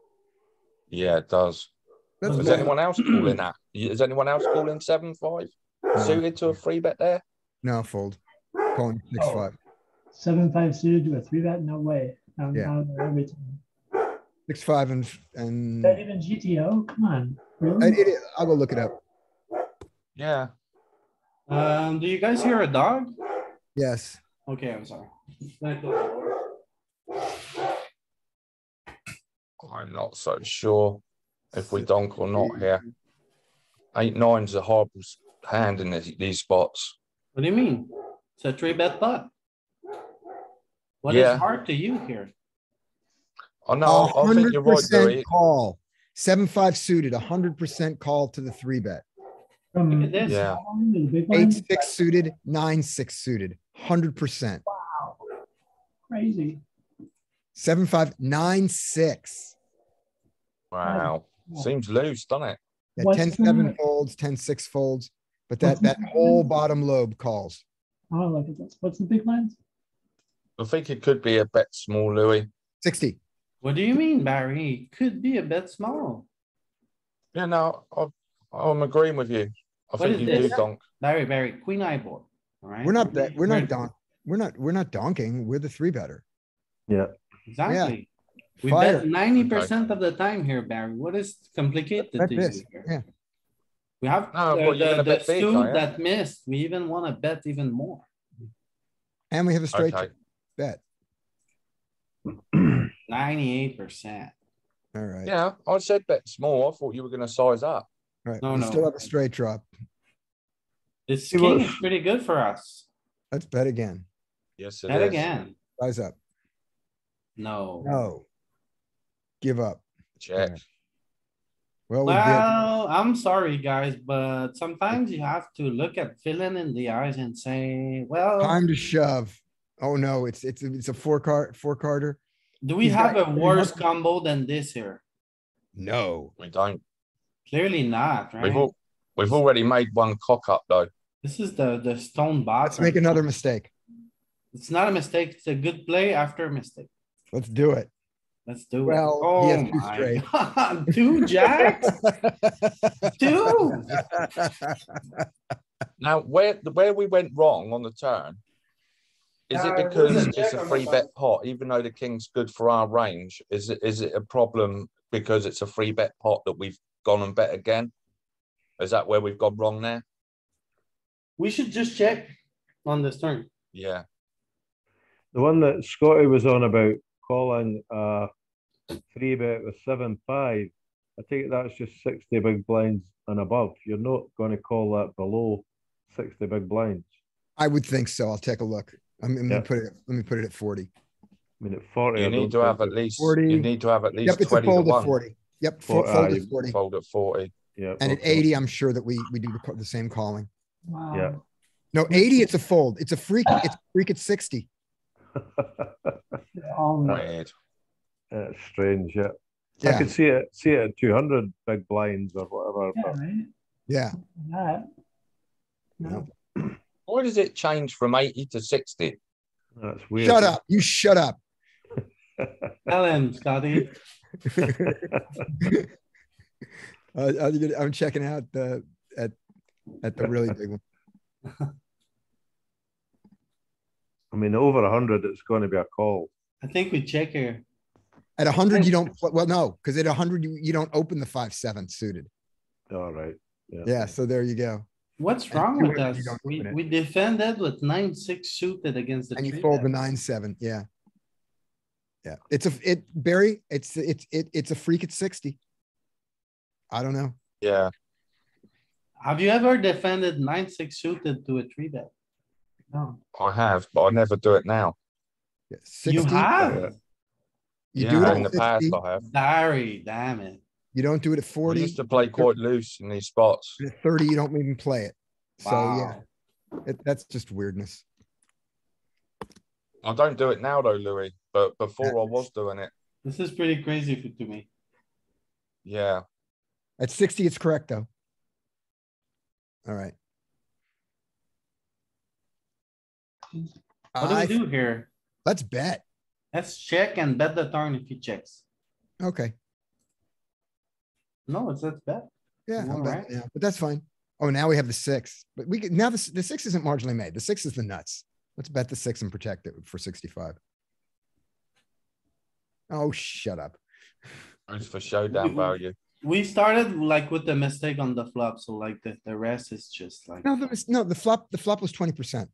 Yeah, it does. That's Is fine. anyone else calling that? Is anyone else calling 7-5 suited to a free bet there? No, fold. Calling 6-5. 7-5 suited to a 3-bet? No way. I'm Yeah. out there every time. 6-5 Is that and even GTO? Come on. Really? I'll go look it up. Yeah. Do you guys hear a dog? Yes. Okay, I'm sorry. I'm not so sure if we donk or not here. 8-9's a horrible hand in these spots. What do you mean? It's a 3-bet pot. What is Yeah. hard to you here? I know, I think you're right, 100% Louis. call. 7-5 suited, 100% call to the 3-bet. From Look at this. Yeah. the big one? 8-6 suited, 9-6 suited, 100%. Wow. Crazy. 7-5, 9-6. Wow. Seems loose, doesn't it? Yeah, What's 10-7 the- folds, 10-6 folds, but What's that the- whole bottom lobe calls. Oh, look at this. What's the big lines? I think it could be a bet small, Louis. 60. What do you mean, Barry? Could be a bit small. Yeah, no, I'm agreeing with you. I What think is you do this? donk. Very, queen eye board. All right. We're not donking. We're the 3-better. Yeah. Exactly. We Fire. bet 90% of the time here, Barry. What is complicated Bet to this. you here? Yeah. We have No, but you're gonna the bet big, suit are you? that missed. We even want to bet even more. And we have a straight Okay. bet. 98%. All right. Yeah, I said bet small. I thought you were going to size up. All right. No, We no. still have a straight drop. This See king what- is pretty good for us. Let's bet again. Yes, it Bet is. again. Rise up. No. No. Give up. Check. Well, we did. Well, I'm sorry, guys, but sometimes you have to look at villain in the eyes and say, well, Time to shove. Oh no, it's a four carder. do we he's have got- a worse combo than this here? No. We don't. Clearly not, right? We've already made one cock up though. This is the stone bottom. Let's make another mistake. It's not a mistake. It's a good play after a mistake. Let's do it. Let's do it. Well, he has Oh two my straight. God. 2 jacks? 2? Now, where we went wrong on the turn, is it because it's a free bet pot, even though the king's good for our range? Is it a problem because it's a free bet pot that we've gone and bet again? Is that where we've gone wrong there? We should just check on this turn. Yeah. The one that Scotty was on about calling 3-bet with 7-5. I take it that's just 60 big blinds and above. You're not going to call that below 60 big blinds. I would think so. I'll take a look. I'm Yeah. gonna let me put it at 40. I mean, at 40, You I need don't to have think at least 40. you need to have at least Yep, it's a 20 to fold at 1. 40. Yep, Four- fold you at 40. Fold at 40. Yeah. And at okay. 80, I'm sure that we do the same calling. Wow. Yeah. No, 80, it's a fold. It's a freak. It's a freak at 60. They're all Weird. It's strange, yeah. I Yeah. could see it at 200 big blinds or whatever. yeah, but right? Yeah. That. No. Why does it change from 80 to 60? that's weird. Shut up. You shut up. Tell him, Scotty. I'm checking out at the really big one. I mean, over 100, it's going to be a call. I think we check here. At 100, you don't. Well, no, because at 100, you don't open the 5-7 suited. All right. Yeah. So there you go. What's wrong with 200, us? you don't open it. We defended with 9-6 suited against the And you three fold the bet. 9-7. Yeah. Yeah. Barry, it's a freak at 60. I don't know. Yeah. Have you ever defended 9-6 suited to a three bet? No. I have, but I never do it now. Yeah, You 60. have? You Yeah, do it in at the past 60. I have. Barry, damn it. You don't do it at We 40. used to play quite loose in these spots. And at 30, you don't even play it. So Wow. yeah, that's just weirdness. I don't do it now though, Louis, but before I was doing it. This is pretty crazy to me. Yeah. At 60, it's correct though. All right. What do we do here? Let's bet. Let's check and bet the turn if he checks. Okay. No, let's bet. Yeah, You I'm all betting right? now, but that's fine. Oh, now we have the 6, but we could now the 6 isn't marginally made. The 6 is the nuts. Let's bet the 6 and protect it for 65. Oh, shut up. It's for showdown value. We started like with the mistake on the flop, so like the rest is just like, No, the flop was 20%.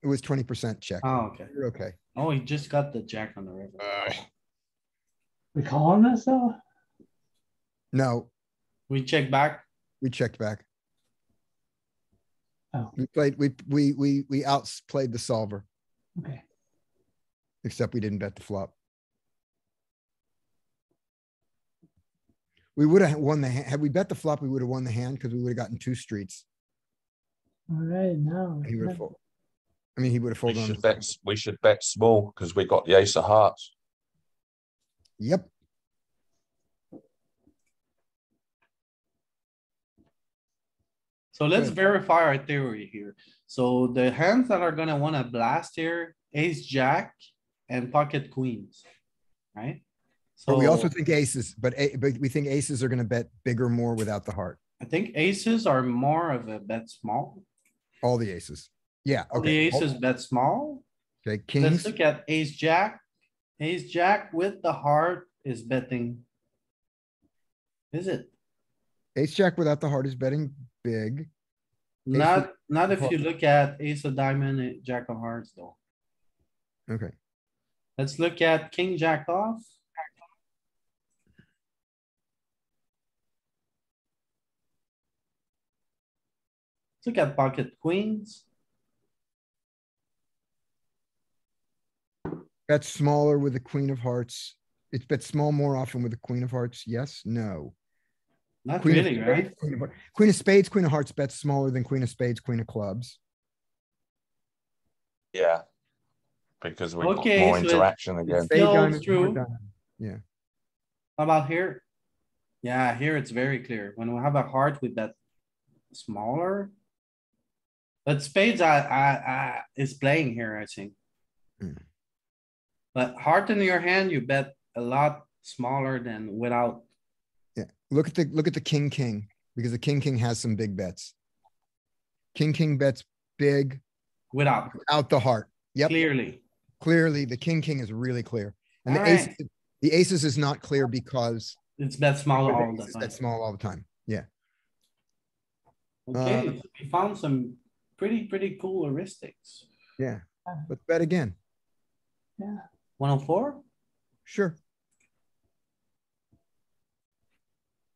It was 20% check. oh, okay. You're okay. Oh, he just got the jack on the river. We calling this though? No, We check back. we checked back. Oh, We outplayed the solver, okay. except we didn't bet the flop. We would have won the hand. Had we bet the flop, we would have won the hand because we would have gotten 2 streets. All right, now. And he would have folded. I mean, he would have folded on. We should bet small because we got the ace of hearts. Yep. So let's Good. verify our theory here. So the hands that are gonna wanna blast here, ace, jack, and pocket queens, right? But we also So think aces, but we think aces are going to bet bigger more without the heart. I think aces are more of a bet small. All the aces. Yeah. All the Okay. aces bet small. Okay. Let's Kings. look at ace, jack. Ace, jack with the heart is betting. Is it? Ace jack without the heart is betting big. Not if you heart. look at ace of diamond, jack of hearts though. Okay. Let's look at king, jack off. Let's look at pocket queens. That's smaller with the queen of hearts. It's bet small more often with the queen of hearts. Yes, no. Not Queen of really, spades, right? Queen of spades, queen of hearts bets smaller than queen of spades, queen of clubs. Yeah. Because we got Okay, more so interaction again. Spade Still diamond, true. heart diamond. Yeah. How about here? Yeah, here it's very clear. When we have a heart, we bet smaller. But spades is playing here, I think. Hmm. But heart in your hand, you bet a lot smaller than without. Yeah. Look at the king, because the king has some big bets. King bets big Without, out the heart. Yep. clearly. The king is really clear. And Alright. the aces is not clear because It's bet small all the it's time. that small all the time. Yeah. Okay, so we found some pretty cool heuristics. Yeah. Let's bet again. Yeah, 104? Sure.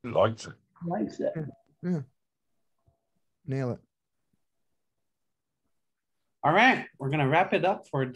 Likes it. likes it. Yeah. Nail it. All right, we're gonna wrap it up for